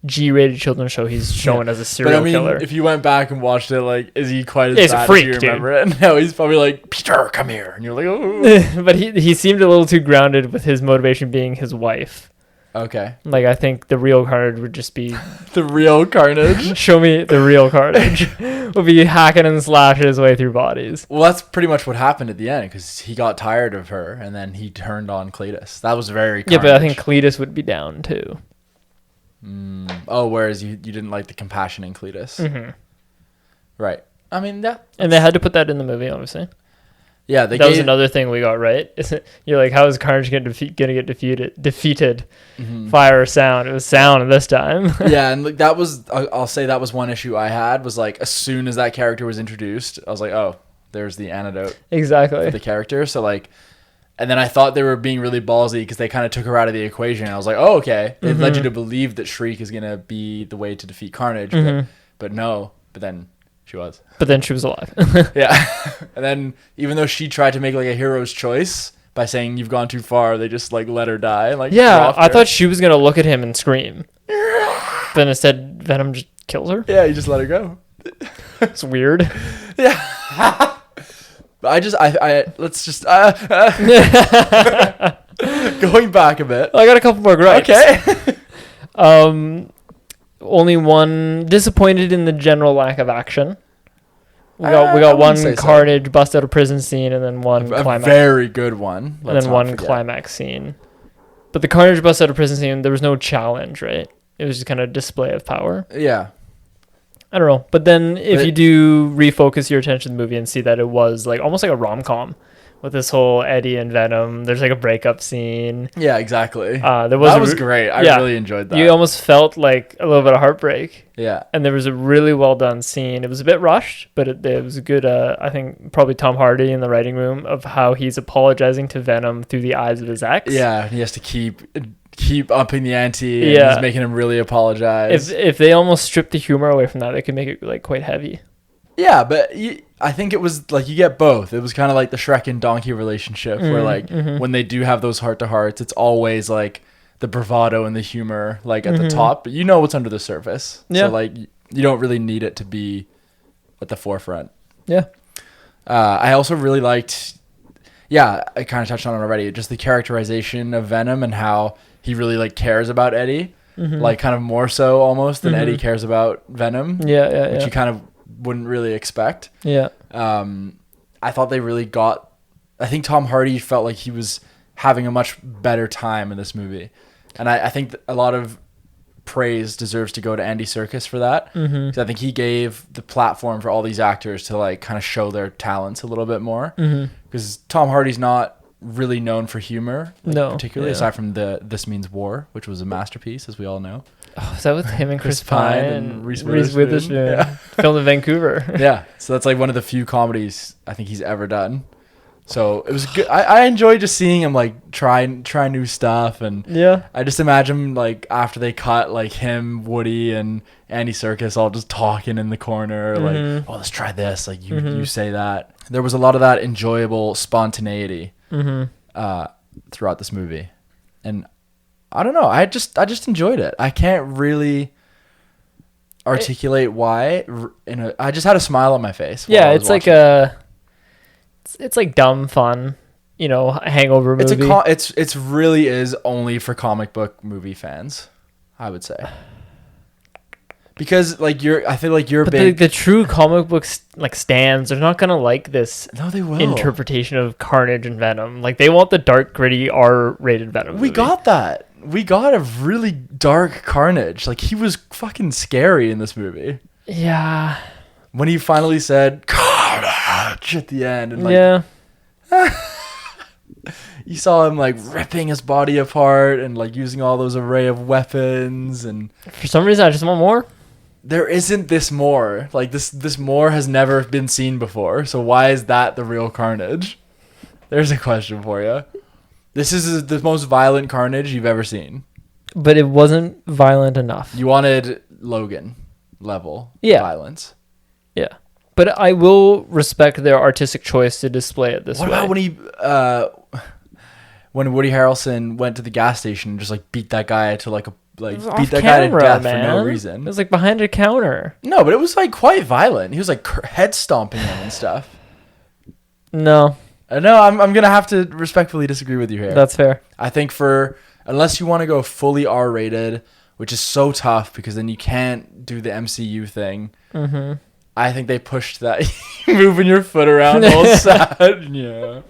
A: G-rated children's show, he's shown as a serial killer.
B: If you went back and watched it, like, is he quite as
A: He's
B: bad
A: a freak,
B: as you remember it? No, he's probably like, Peter, come here, and you're like, oh.
A: But he seemed a little too grounded with his motivation being his wife.
B: Okay.
A: Like, I think the real Carnage would just be
B: the real Carnage.
A: Show me the real Carnage. Would be hacking and slashing his way through bodies.
B: Well, that's pretty much what happened at the end because he got tired of her and then he turned on Cletus. That was very Carnage.
A: Yeah, but I think Cletus would be down too.
B: Oh, whereas you didn't like the compassion in Cletus.
A: Mm-hmm.
B: Right. I mean, yeah.
A: And they had to put that in the movie, obviously.
B: Yeah,
A: that was another thing we got right. You're like, how is Carnage going to get defeated? Fire or sound? It was sound this time.
B: Yeah, and like that was, I'll say that was one issue I had, was like, as soon as that character was introduced, I was like, oh, there's the antidote.
A: Exactly.
B: For the character. So like, and then I thought they were being really ballsy because they kind of took her out of the equation. I was like, oh, okay. It led you to believe that Shriek is going to be the way to defeat Carnage. But no. But then she was.
A: But then she was alive.
B: Yeah. And then even though she tried to make like a hero's choice by saying you've gone too far, they just like let her die. Like,
A: yeah, I thought she was going to look at him and scream. Then instead, Venom just kills her.
B: Yeah, he just let her go.
A: It's weird.
B: Yeah. Let's just going back a bit.
A: I got a couple more gripes.
B: Okay.
A: Only one. Disappointed in the general lack of action. We got one Carnage bust out of prison scene, and then one climax.
B: A very good one.
A: And then one climax scene. But the Carnage bust out of prison scene, there was no challenge, right? It was just kind of display of power.
B: Yeah.
A: I don't know. But then if you do refocus your attention to the movie and see that it was like almost like a rom-com with this whole Eddie and Venom, there's like a breakup scene.
B: Yeah, exactly.
A: That
B: was great. I really enjoyed that.
A: You almost felt like a little bit of heartbreak.
B: Yeah.
A: And there was a really well done scene. It was a bit rushed, but it was a good, I think probably Tom Hardy in the writing room of how he's apologizing to Venom through the eyes of his ex.
B: Yeah, he has to keep upping the ante, and he's making him really apologize.
A: If they almost stripped the humor away from that, they could make it like quite heavy.
B: Yeah, but I think it was like you get both. It was kind of like the Shrek and Donkey relationship, where like when they do have those heart to hearts, it's always like the bravado and the humor like at the top, but you know what's under the surface. Yeah. So like you don't really need it to be at the forefront.
A: Yeah.
B: I also really liked. Yeah, I kind of touched on it already. Just the characterization of Venom and how he really like cares about Eddie, like kind of more so almost than Eddie cares about Venom.
A: Yeah.
B: Which you kind of wouldn't really expect.
A: Yeah.
B: I thought they really got. I think Tom Hardy felt like he was having a much better time in this movie, and I think a lot of praise deserves to go to Andy Serkis for that. Because I think he gave the platform for all these actors to like kind of show their talents a little bit more. Because Tom Hardy's not really known for humor, particularly aside from the This Means War, which was a masterpiece, as we all know.
A: Oh, is that with him and Chris Pine and Reese Witherspoon?
B: Yeah.
A: Filmed in Vancouver.
B: Yeah, so that's like one of the few comedies I think he's ever done. So it was good. I enjoyed just seeing him like try new stuff, and I just imagine like after they cut like him, Woody, and Andy Serkis all just talking in the corner, like, oh, let's try this. Like you say that. There was a lot of that enjoyable spontaneity throughout this movie, and I don't know. I just enjoyed it. I can't really articulate why. I just had a smile on my face.
A: Yeah, it's like it's like dumb fun, hangover movie.
B: It's really is only for comic book movie fans, I would say. Because like I feel like you're big.
A: The true comic books like stands are not gonna like this.
B: No, they will.
A: Interpretation of Carnage and Venom. Like they want the dark, gritty, R-rated Venom.
B: We got that. We got a really dark Carnage. Like he was fucking scary in this movie.
A: Yeah.
B: When he finally said Carnage at the end, and like,
A: Yeah.
B: you saw him like ripping his body apart and like using all those array of weapons, and
A: For some reason, I just want more.
B: there isn't this more. Like this more has never been seen before. So why is that the real Carnage? There's a question for you. This is the most violent Carnage you've ever seen.
A: But it wasn't violent enough.
B: You wanted Logan level violence.
A: Yeah. But I will respect their artistic choice to display it this way.
B: What about when Woody Harrelson went to the gas station and just like beat that guy to like beat that guy to death for no reason?
A: It was like behind a counter.
B: No, but it was like quite violent. He was like head stomping him and stuff.
A: No.
B: No, I'm gonna have to respectfully disagree with you here.
A: That's fair.
B: I think unless you want to go fully R-rated, which is so tough because then you can't do the MCU thing.
A: Mm-hmm.
B: I think they pushed that moving your foot around all sad. Yeah.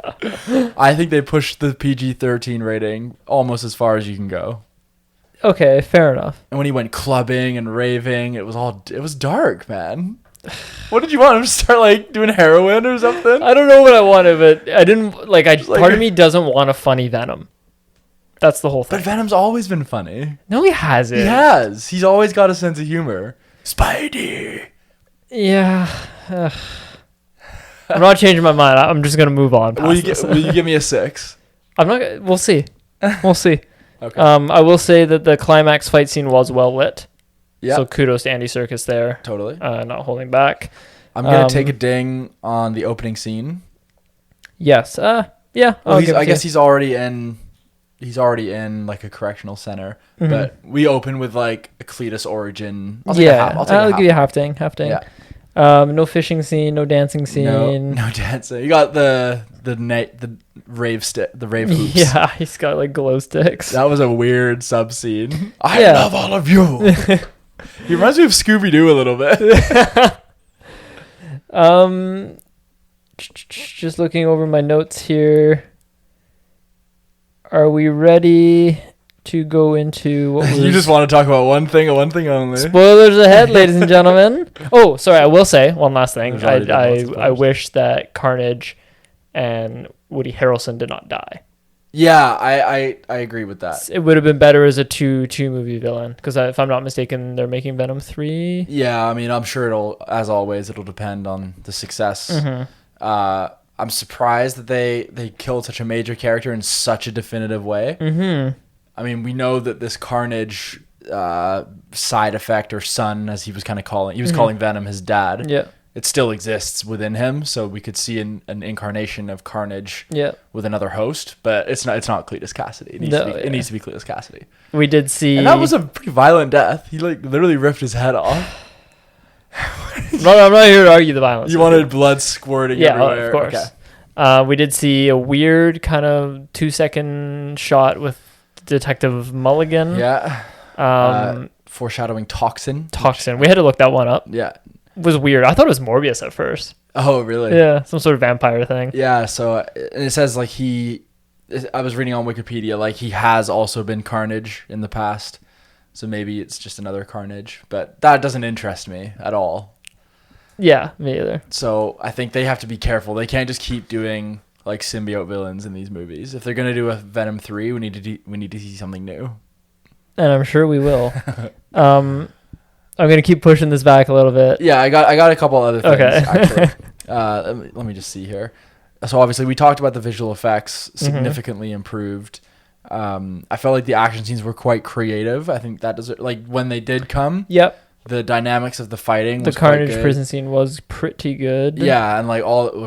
B: I think they pushed the PG-13 rating almost as far as you can go.
A: Okay, fair enough.
B: And when he went clubbing and raving, it was dark, man. What did you want him to start like doing heroin or something?
A: I don't know what I wanted, but I didn't like. Part of me doesn't want a funny Venom. That's the whole thing.
B: But Venom's always been funny.
A: No, he hasn't.
B: He has. He's always got a sense of humor. Spidey.
A: Yeah. I'm not changing my mind. I'm just gonna move on.
B: Will you give me a 6?
A: I'm not. We'll see. We'll see.
B: Okay.
A: I will say that the climax fight scene was well lit.
B: Yeah.
A: So kudos to Andy Serkis there.
B: Totally.
A: Not holding back.
B: I'm gonna take a ding on the opening scene.
A: Yes. Yeah.
B: Well, I guess he's already in like a correctional center,
A: Mm-hmm.
B: but we open with like a Cletus origin.
A: I'll give you a half ding. Yeah. No fishing scene, no dancing scene.
B: No dancing. You got the rave hoops.
A: Yeah, he's got like glow sticks.
B: That was a weird sub scene. I love all of you. He reminds me of Scooby-Doo a little bit.
A: Just looking over my notes here. Are we ready to go into what was...
B: You just want to talk about one thing and one thing only.
A: Spoilers ahead, ladies and gentlemen. Oh, sorry, I will say one last thing. I wish that Carnage and Woody Harrelson did not die.
B: Yeah, I agree with that.
A: It would have been better as a two movie villain, because if I'm not mistaken, they're making Venom 3.
B: Yeah, I mean, I'm sure it'll depend on the success.
A: Mm-hmm.
B: I'm surprised that they killed such a major character in such a definitive way.
A: Mm-hmm.
B: I mean, we know that this Carnage side effect or son, as he was kind of calling Venom his dad.
A: Yeah.
B: It still exists within him, so we could see an incarnation of Carnage with another host, but it's not Cletus Cassidy. It needs to be Cletus Cassidy.
A: We did see...
B: And that was a pretty violent death. He like literally ripped his head off.
A: I'm not here to argue the violence.
B: You wanted blood squirting everywhere.
A: Of course.
B: Okay.
A: We did see a weird kind of 2-second shot with Detective Mulligan.
B: Yeah. Foreshadowing Toxin.
A: We had to look that one up.
B: Yeah.
A: It was weird. I thought it was Morbius at first.
B: Oh, really?
A: Yeah, some sort of vampire thing.
B: Yeah, so and it says like I was reading on Wikipedia, like he has also been Carnage in the past. So maybe it's just another Carnage, but that doesn't interest me at all.
A: Yeah, me either.
B: So I think they have to be careful. They can't just keep doing like symbiote villains in these movies. If they're gonna do a Venom 3, we need to see something new. And
A: I'm sure we will. I'm gonna keep pushing this back a little bit.
B: Yeah, I got a couple other things.
A: Okay.
B: Actually. Let me just see here. So obviously we talked about the visual effects significantly improved. I felt like the action scenes were quite creative. I think that does it. Like when they did come.
A: Yep.
B: The dynamics of the fighting.
A: The Carnage prison scene was pretty good.
B: Yeah, and like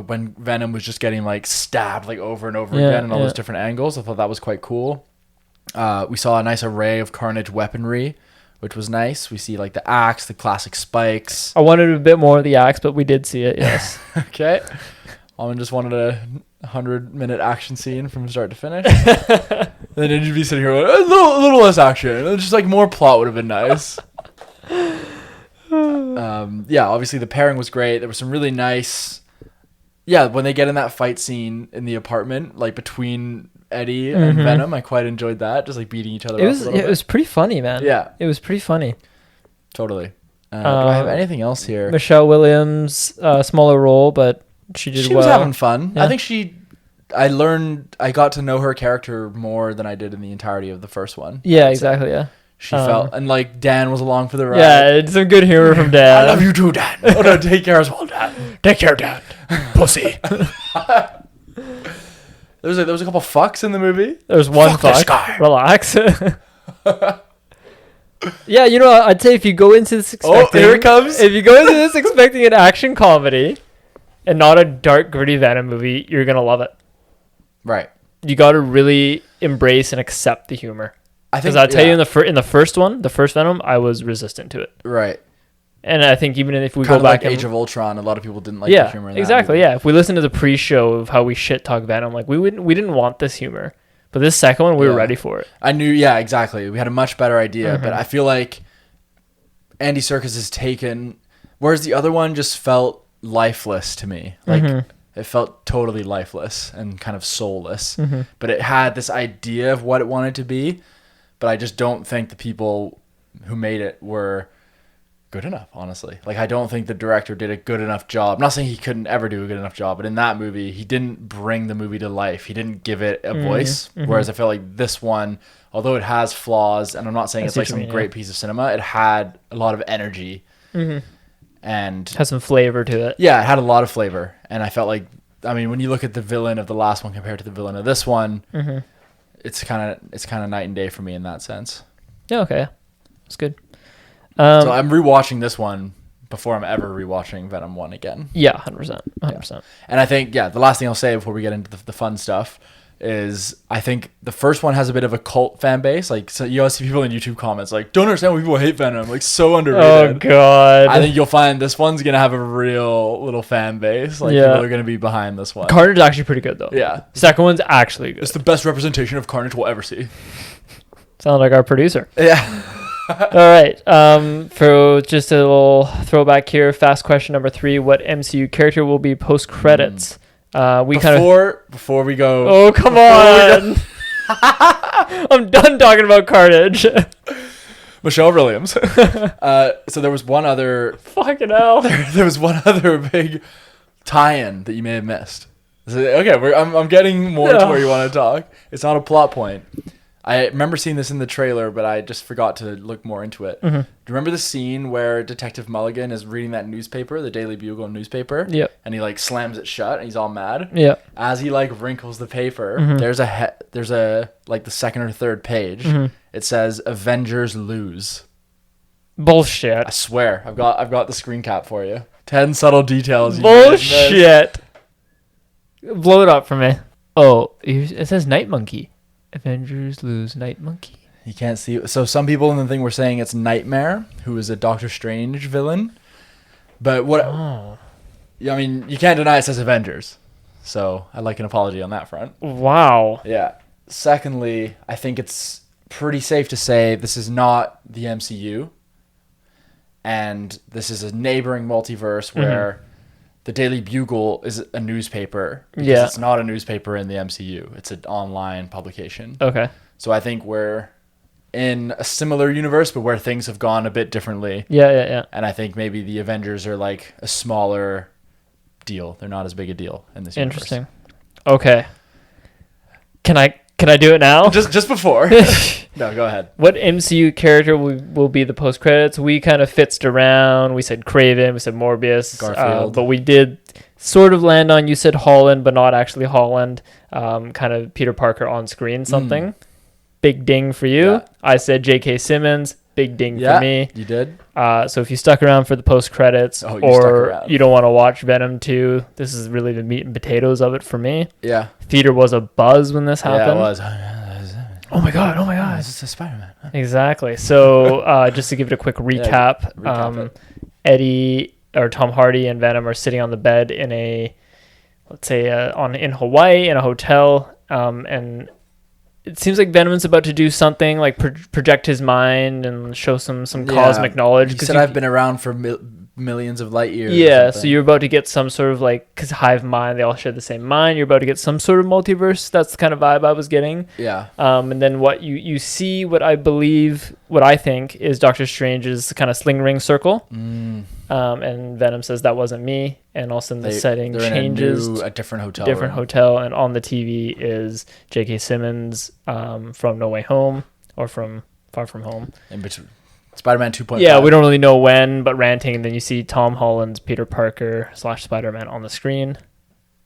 B: when Venom was just getting like stabbed like over and over again in all those different angles, I thought that was quite cool. We saw a nice array of Carnage weaponry, which was nice. We see like the axe, the classic spikes.
A: I wanted a bit more of the axe, but we did see it. Yes.
B: Okay. Alman just wanted a 100-minute action scene from start to finish. Then you'd be sitting here going, a little less action. Just like more plot would have been nice. Yeah, obviously the pairing was great. There was some really nice... Yeah, when they get in that fight scene in the apartment, like between Eddie and Venom, I quite enjoyed that. Just like beating each other up a little bit.
A: It was pretty funny, man.
B: Yeah.
A: It was pretty funny.
B: Totally. Do I have anything else here?
A: Michelle Williams, smaller role, but she did well.
B: She was having fun.
A: Yeah.
B: I think I got to know her character more than I did in the entirety of the first one.
A: Yeah, exactly, yeah.
B: She felt, and like Dan was along for the ride.
A: Yeah, it's some good humor from Dan.
B: I love you too, Dan. Oh no, take care as well, Dan.
A: Take care, Dan. Pussy.
B: There was a couple fucks in the movie.
A: There's one
B: Fuck this
A: fuck.
B: guy.
A: Relax. Yeah, you know, I'd say if you go into this expecting...
B: Oh, here it comes.
A: If you go into this expecting an action comedy and not a dark, gritty Venom movie, you're going to love it.
B: Right.
A: You got to really embrace and accept the humor. Because I'll tell you, in the first one, the first Venom, I was resistant to it.
B: Right.
A: And I think even if we
B: kind
A: go back...
B: Like Age of Ultron, a lot of people didn't like the humor in that
A: exactly,
B: movie.
A: yeah. If we listen to the pre-show of how we shit-talk Venom, like, we didn't want this humor. But this second one, we were ready for it.
B: I knew, yeah, exactly. We had a much better idea, but I feel like Andy Serkis has taken... Whereas the other one just felt lifeless to me. Like, it felt totally lifeless and kind of soulless. But it had this idea of what it wanted to be, but I just don't think the people who made it were good enough, honestly. Like, I don't think the director did a good enough job. I'm not saying he couldn't ever do a good enough job, but in that movie, he didn't bring the movie to life. He didn't give it a voice. Whereas I feel like this one, although it has flaws, and I'm not saying it's like some great piece of cinema, it had a lot of energy. And
A: has some flavor to it.
B: Yeah, it had a lot of flavor. And I felt like, I mean, when you look at the villain of the last one compared to the villain of this one, it's kind of night and day for me in that sense.
A: Yeah, okay. That's good.
B: So I'm rewatching this one before I'm ever rewatching Venom 1 again.
A: Yeah, 100%. 100%.
B: Yeah. And I think, the last thing I'll say before we get into the fun stuff is I think the first one has a bit of a cult fan base. Like, so you always see people in YouTube comments like, don't understand why people hate Venom. Like, so underrated.
A: Oh, God.
B: I think you'll find this one's going to have a real little fan base. Like, people are going to be behind this one.
A: Carnage is actually pretty good, though.
B: Yeah.
A: Second one's actually good.
B: It's the best representation of Carnage we'll ever see.
A: Sound like our producer.
B: Yeah.
A: All right. For just a little throwback here, fast question number 3: what MCU character will be post credits?
B: Before we go.
A: Oh, come on! I'm done talking about Carnage.
B: Michelle Williams. So there was one other.
A: Fucking hell.
B: There was one other big tie-in that you may have missed. Okay, I'm getting more to where you want to talk. It's not a plot point. I remember seeing this in the trailer, but I just forgot to look more into it. Do you remember the scene where Detective Mulligan is reading that newspaper, the Daily Bugle newspaper?
A: Yep.
B: And he like slams it shut, and he's all mad.
A: Yeah.
B: As he like wrinkles the paper, there's a like the second or third page. It says Avengers lose.
A: Bullshit.
B: I swear, I've got the screen cap for you. 10 subtle details.
A: Bullshit. Blow it up for me. Oh, it says Night Monkey. Avengers lose Night Monkey.
B: You can't see. So some people in the thing were saying it's Nightmare, who is a Doctor Strange villain. But what? Oh. I mean, you can't deny it says Avengers. So I'd like an apology on that front.
A: Wow.
B: Yeah. Secondly, I think it's pretty safe to say this is not the MCU. And this is a neighboring multiverse where the Daily Bugle is a newspaper. Because it's not a newspaper in the MCU. It's an online publication.
A: Okay.
B: So I think we're in a similar universe, but where things have gone a bit differently.
A: Yeah.
B: And I think maybe the Avengers are like a smaller deal. They're not as big a deal in this universe.
A: Interesting. Okay. Can I do it now?
B: Just before. No, go ahead.
A: What MCU character will be the post credits? We kind of fitzed around. We said Kraven. We said Morbius.
B: Garfield.
A: But we did sort of land on, you said Holland, but not actually Holland. Kind of Peter Parker on screen something. Big ding for you. Yeah. I said J.K. Simmons. Big ding for me.
B: You did.
A: So if you stuck around for the post credits, or you don't want to watch Venom 2, this is really the meat and potatoes of it for me.
B: Yeah.
A: Theater was a buzz when this happened.
B: Yeah, it was.
A: Oh my god!
B: This is Spider-Man.
A: Exactly. So just to give it a quick recap, Eddie or Tom Hardy and Venom are sitting on the bed in a, let's say, in Hawaii in a hotel, and it seems like Venom's about to do something like project his mind and show some cosmic knowledge.
B: He said, I've been around for millions of light years.
A: Yeah, so you're about to get some sort of like, because hive mind, they all share the same mind. You're about to get some sort of multiverse. That's the kind of vibe I was getting.
B: Yeah.
A: And then what you see, what I think is Doctor Strange's kind of sling ring circle. And Venom says that wasn't me. And all of a sudden the setting changes.
B: In a different hotel.
A: Different hotel. And on the TV is J.K. Simmons from No Way Home or from Far From Home.
B: In between. Spider-Man 2.5.
A: Yeah, we don't really know when, but ranting, and then you see Tom Holland's Peter Parker / Spider-Man on the screen.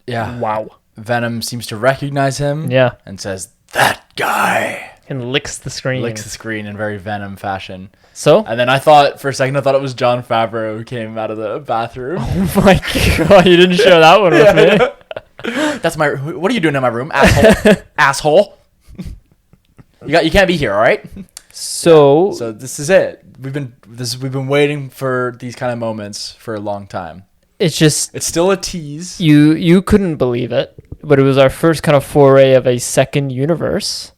B: Yeah.
A: Wow.
B: Venom seems to recognize him.
A: Yeah.
B: And says, "That guy."
A: And licks the screen.
B: Licks the screen in very Venom fashion.
A: So?
B: And then I thought, for a second, it was Jon Favreau who came out of the bathroom.
A: Oh my God, you didn't share that one with me.
B: That's what are you doing in my room, asshole? Asshole. You can't be here, all right?
A: So
B: this is it. We've been waiting for these kind of moments for a long time.
A: It's
B: still a tease.
A: You couldn't believe it, but it was our first kind of foray of a second universe.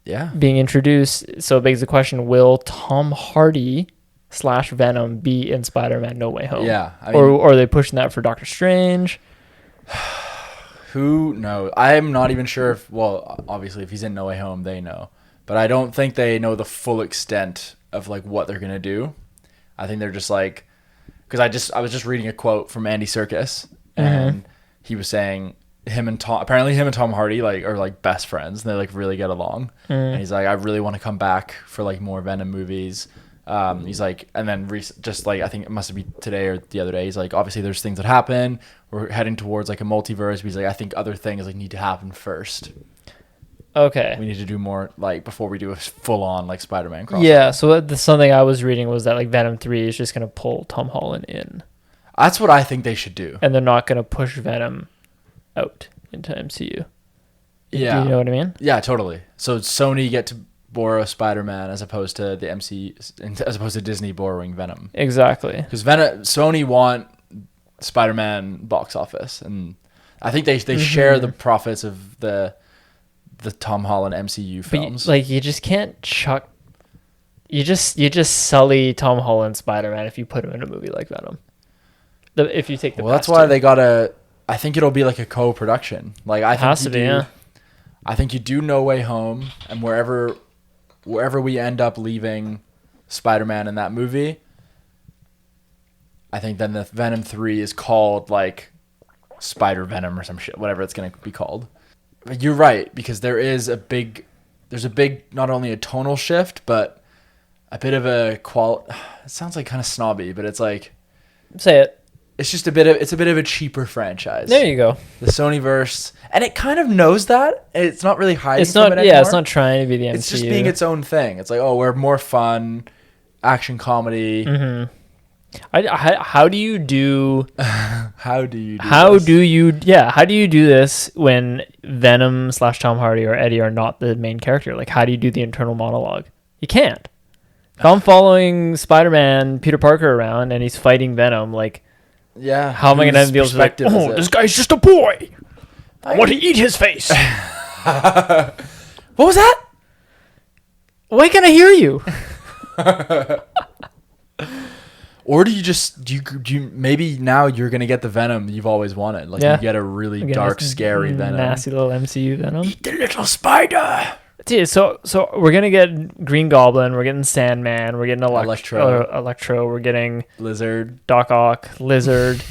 B: Yeah.
A: Being introduced. So it begs the question: will Tom Hardy / Venom be in Spider-Man No Way Home?
B: Yeah.
A: Or are they pushing that for Doctor Strange?
B: Who knows? I'm not even sure if. Well, obviously, if he's in No Way Home, they know. But I don't think they know the full extent of like what they're gonna do. I think they're just like, because I was just reading a quote from Andy Serkis, and he was saying him and Tom Hardy like are like best friends, and they like really get along. And he's like, I really want to come back for like more Venom movies. He's like, and then just like I think it must be today or the other day. He's like, obviously there's things that happen. We're heading towards like a multiverse. But he's like, I think other things like need to happen first.
A: Okay.
B: We need to do more like before we do a full on like Spider-Man crossover.
A: Yeah. So something I was reading was that like Venom 3 is just gonna pull Tom Holland in.
B: That's what I think they should do.
A: And they're not gonna push Venom out into MCU.
B: Yeah.
A: Do you know what I mean?
B: Yeah, totally. So Sony get to borrow Spider-Man as opposed to the as opposed to Disney borrowing Venom.
A: Exactly.
B: Because Sony want Spider-Man box office, and I think they share the profits of the Tom Holland MCU films.
A: But like you just can't chuck. You just sully Tom Holland Spider-Man if you put him in a movie like Venom. If you take the
B: that's why they gotta. I think it'll be like a co-production. Like I think you do No Way Home, and wherever we end up leaving Spider-Man in that movie, I think then the Venom 3 is called like Spider Venom or some shit, whatever it's gonna be called. But you're right, because there's a big not only a tonal shift, but a bit of a it sounds like kind of snobby, but it's like,
A: say it.
B: It's just a bit of a cheaper franchise.
A: There you go.
B: The Sonyverse, and it kind of knows that. It's not really hiding from it anymore.
A: Yeah, it's not trying to be the MCU.
B: It's just being its own thing. It's like, oh, we're more fun, action comedy.
A: Mm-hmm. How do you do?
B: How do you
A: do this when Venom / Tom Hardy or Eddie are not the main character? Like, how do you do the internal monologue? You can't. If I'm following Spider-Man, Peter Parker around, and he's fighting Venom, like,
B: yeah,
A: how am I going to be able to like, oh, this guy's just a boy. I want to eat his face.
B: What was that?
A: Why can't I hear you?
B: Or do you maybe now you're gonna get the Venom you've always wanted? Like you get a really dark, scary Venom,
A: nasty little MCU Venom.
B: Eat the little spider.
A: Dude, so we're gonna get Green Goblin, we're getting Sandman, we're getting Electro, we're getting
B: Lizard,
A: Doc Ock, Lizard.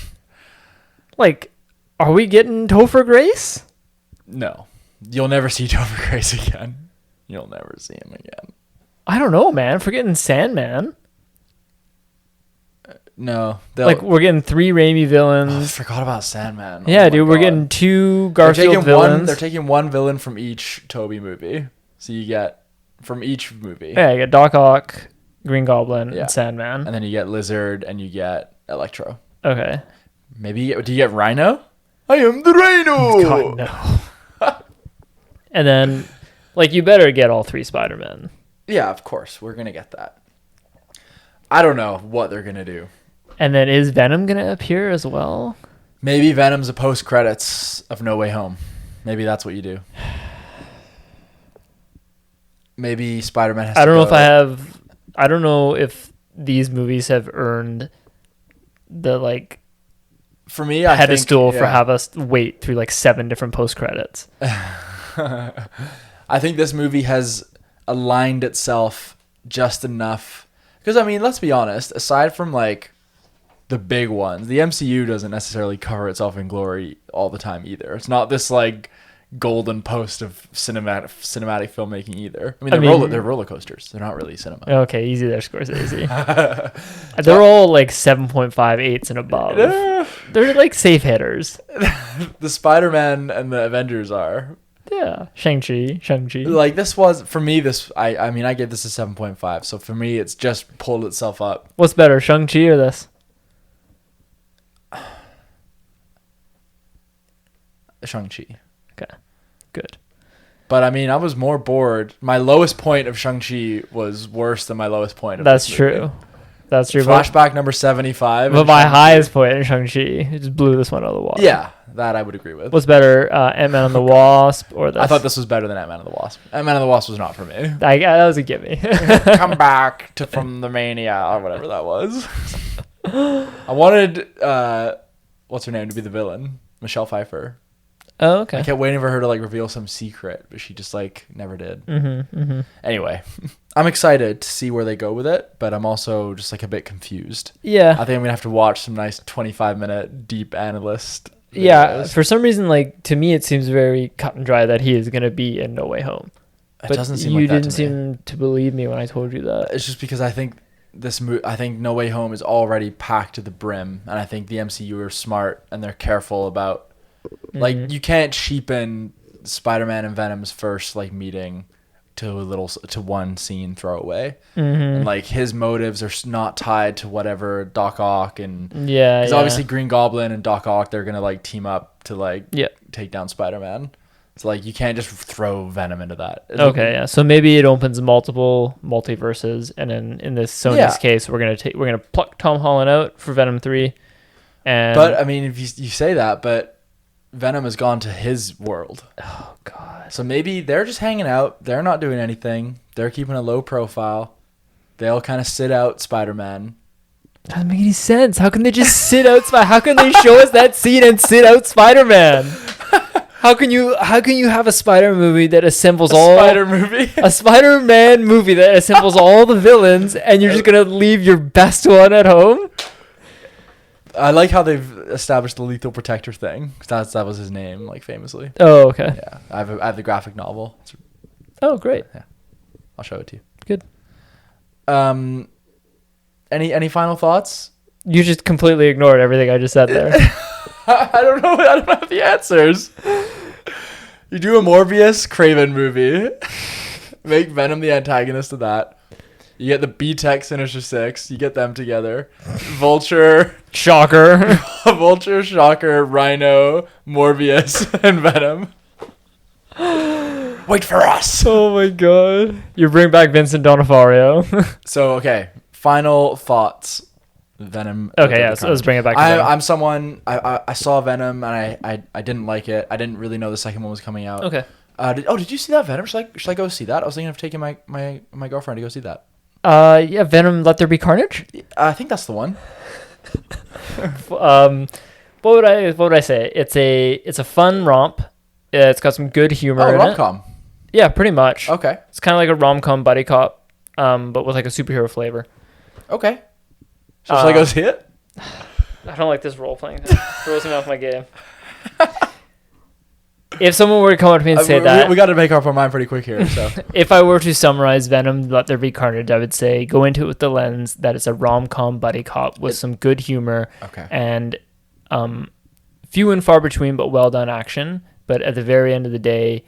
A: Like, are we getting Topher Grace?
B: No, you'll never see Topher Grace again. You'll never see him again.
A: I don't know, man. If we're getting Sandman.
B: No,
A: like we're getting 3 Raimi villains.
B: Oh, I forgot about Sandman.
A: Yeah, dude, we're getting 2 Garfield villains.
B: They're taking one villain from each Tobey movie, so you get from each movie.
A: Yeah, you get Doc Ock, Green Goblin, and Sandman,
B: and then you get Lizard and you get Electro.
A: Okay.
B: Maybe do you get Rhino? I am the Rhino.
A: God no. And then, like, you better get all 3 Spider-Men.
B: Yeah, of course, we're gonna get that. I don't know what they're gonna do.
A: And then is Venom going to appear as well?
B: Maybe Venom's a post-credits of No Way Home. Maybe that's what you do. Maybe Spider-Man has
A: I don't know if these movies have earned like
B: for me,
A: pedestal
B: I think,
A: for have us wait through like 7 different post credits.
B: I think this movie has aligned itself just enough. Because, I mean, let's be honest, aside from like the big ones, the MCU doesn't necessarily cover itself in glory all the time either. It's not this like golden post of cinematic filmmaking either. I mean, they're roller coasters. They're not really cinema.
A: Okay, easy there, Scorsese. They're all like 7.5, 8s and above. They're like safe hitters.
B: The Spider-Man and the Avengers are.
A: Yeah, Shang-Chi.
B: Like this was for me. I mean, I gave this a 7.5. So for me, it's just pulled itself up.
A: What's better, Shang-Chi or this?
B: Shang-Chi.
A: Okay, good.
B: But I mean, I was more bored. My lowest point of Shang-Chi was worse than my lowest point of
A: That's
B: this movie.
A: true. That's true.
B: Flashback number 75.
A: But my highest point in Shang-Chi, it just blew this one out of the water.
B: Yeah, that I would agree with.
A: What's better, Ant-Man and the Wasp or this?
B: I thought this was better than Ant-Man and the Wasp. Ant-Man and the Wasp was not for me.
A: That was a gimme.
B: Come back from the mania or whatever that was. I wanted what's her name to be the villain, Michelle Pfeiffer.
A: Oh, okay.
B: I kept waiting for her to like reveal some secret, but she just like never did. Anyway, I'm excited to see where they go with it, but I'm also just like a bit confused.
A: Yeah.
B: I think I'm gonna have to watch some nice 25-minute deep analyst videos.
A: Yeah, for some reason, like to me, it seems very cut and dry that he is gonna be in No Way Home.
B: It
A: But
B: doesn't seem
A: you
B: like that
A: didn't
B: to me.
A: seem to believe me when I told you that.
B: It's just because I think I think No Way Home is already packed to the brim, and I think the MCU are smart and they're careful about like you can't cheapen Spider-Man and Venom's first like meeting to one scene throwaway, and like his motives are not tied to whatever Doc Ock and because obviously Green Goblin and Doc Ock, they're gonna like team up to like take down Spider-Man. So like you can't just throw Venom into that.
A: Okay, yeah. So maybe it opens multiple multiverses, and then in this Sony's case, we're gonna pluck Tom Holland out for Venom 3.
B: But I mean, if you say that, but Venom has gone to his world.
A: Oh God.
B: So maybe they're just hanging out. They're not doing anything. They're keeping a low profile. They'll kind of sit out Spider-Man.
A: Doesn't make any sense. How can they just sit out How can they show us that scene and sit out Spider-Man? How can you have a Spider-Man movie that assembles a Spider-Man movie that assembles all the villains, and you're just gonna leave your best one at home?
B: I like how they've established the Lethal Protector thing. 'Cause that was his name, like famously.
A: Oh, okay.
B: Yeah, I have the graphic novel.
A: Oh, great.
B: Yeah, I'll show it to you.
A: Good.
B: Any final thoughts?
A: You just completely ignored everything I just said there.
B: I don't know. I don't have the answers. You do a Morbius Craven movie. Make Venom the antagonist of that. You get the B-Tech Sinister Six. You get them together. Vulture.
A: Shocker.
B: Vulture, Shocker, Rhino, Morbius, and Venom. Wait for us.
A: Oh my God. You bring back Vincent D'Onofrio.
B: So, okay. Final thoughts. Venom.
A: Okay, yeah. So let's bring it back to Venom.
B: I'm someone... I saw Venom, and I didn't like it. I didn't really know the second one was coming out.
A: Okay.
B: Did you see that, Venom? Should I go see that? I was thinking of taking my girlfriend to go see that.
A: Yeah, Venom, Let There Be Carnage?
B: I think that's the one.
A: What would I say? It's a fun romp. It's got some good humor in it.
B: Rom-com.
A: Yeah, pretty much.
B: Okay.
A: It's kind of like a rom-com buddy cop, but with like a superhero flavor.
B: Okay. Should I go see it?
A: I don't like this role-playing thing. Throws me off my game. If someone were to come up to me and say that...
B: We got to make up our mind pretty quick here. So,
A: if I were to summarize Venom, Let There Be Carnage, I would say go into it with the lens that it's a rom-com buddy cop with some good humor and few and far between but well-done action. But at the very end of the day,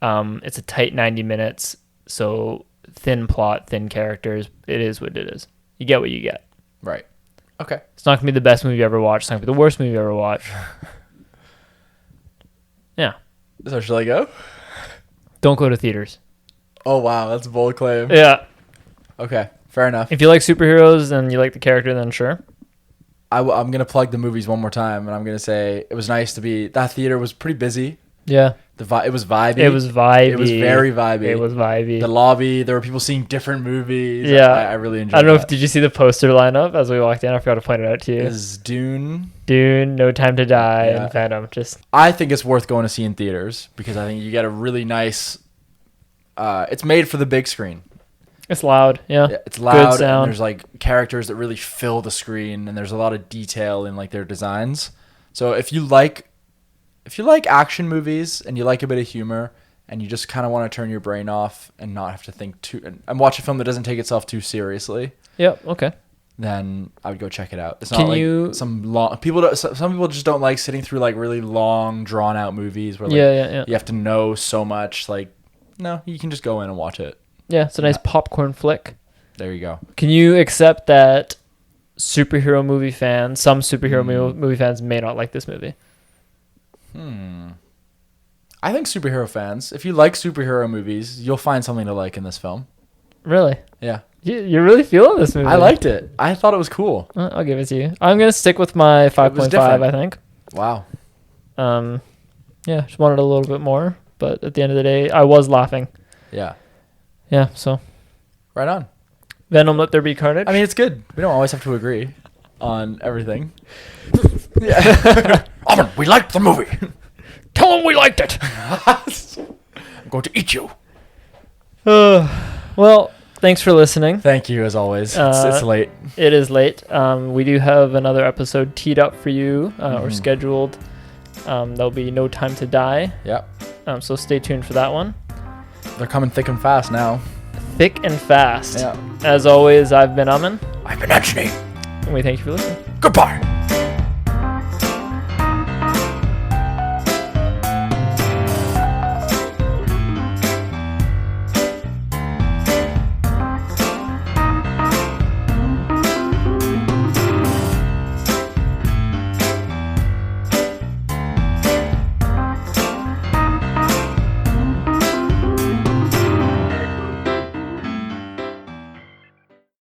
A: it's a tight 90 minutes, so thin plot, thin characters. It is what it is. You get what you get.
B: Right. Okay.
A: It's not going to be the best movie you ever watched. It's not going to be the worst movie you ever watched. Yeah.
B: So should I go?
A: Don't go to theaters.
B: Oh, wow. That's a bold claim.
A: Yeah.
B: Okay. Fair enough.
A: If you like superheroes and you like the character, then sure.
B: I'm going to plug the movies one more time, and I'm going to say it was nice to be... That theater was pretty busy.
A: Yeah.
B: It was vibey.
A: It was vibey.
B: It was very vibey.
A: It was vibey.
B: The lobby, there were people seeing different movies.
A: Yeah.
B: I really enjoyed
A: I don't know
B: that.
A: if did you see the poster lineup as we walked in? I forgot to point it out to you.
B: Is Dune.
A: No Time to Die,
B: Yeah.
A: and Venom. Just
B: I think it's worth going to see in theaters because I think you get a really nice. It's made for the big screen.
A: it's loud. Yeah.
B: It's loud.
A: Good sound.
B: And there's like characters that really fill the screen, and there's a lot of detail in like their designs. So if you like action movies and you like a bit of humor and you just kind of want to turn your brain off and not have to think too and watch a film that doesn't take itself too seriously,
A: Yep. Okay.
B: then I would go check it out. It's
A: Can
B: not like
A: you-
B: some long some people just don't like sitting through like really long drawn out movies where like
A: Yeah.
B: you have to know so much. Like, no, you can just go in and watch it.
A: Yeah. It's a nice popcorn flick.
B: There you go.
A: Can you accept that some superhero movie fans may not like this movie?
B: I think superhero fans, if you like superhero movies, you'll find something to like in this film.
A: Really?
B: Yeah.
A: You're really feeling this movie.
B: I liked it. I thought it was cool.
A: I'll give it to you. I'm gonna stick with my 5.5.
B: different.
A: I think.
B: Wow.
A: Yeah, just wanted a little bit more, but at the end of the day, I was laughing.
B: Yeah.
A: Yeah. So,
B: Right on.
A: Venom, Let There Be Carnage.
B: I mean, it's good. We don't always have to agree on everything. Yeah. Aman, we liked the movie.
A: tell them we liked it.
B: I'm going to eat you.
A: Well, thanks for listening.
B: Thank you, as always. It's late.
A: It is late. We do have another episode teed up for you or scheduled. There'll be No Time to Die.
B: Yep.
A: So stay tuned for that one.
B: They're coming thick and fast now.
A: Thick and fast.
B: Yeah.
A: As always, I've been Aman.
B: I've been Antony.
A: And we thank you for listening.
B: Goodbye.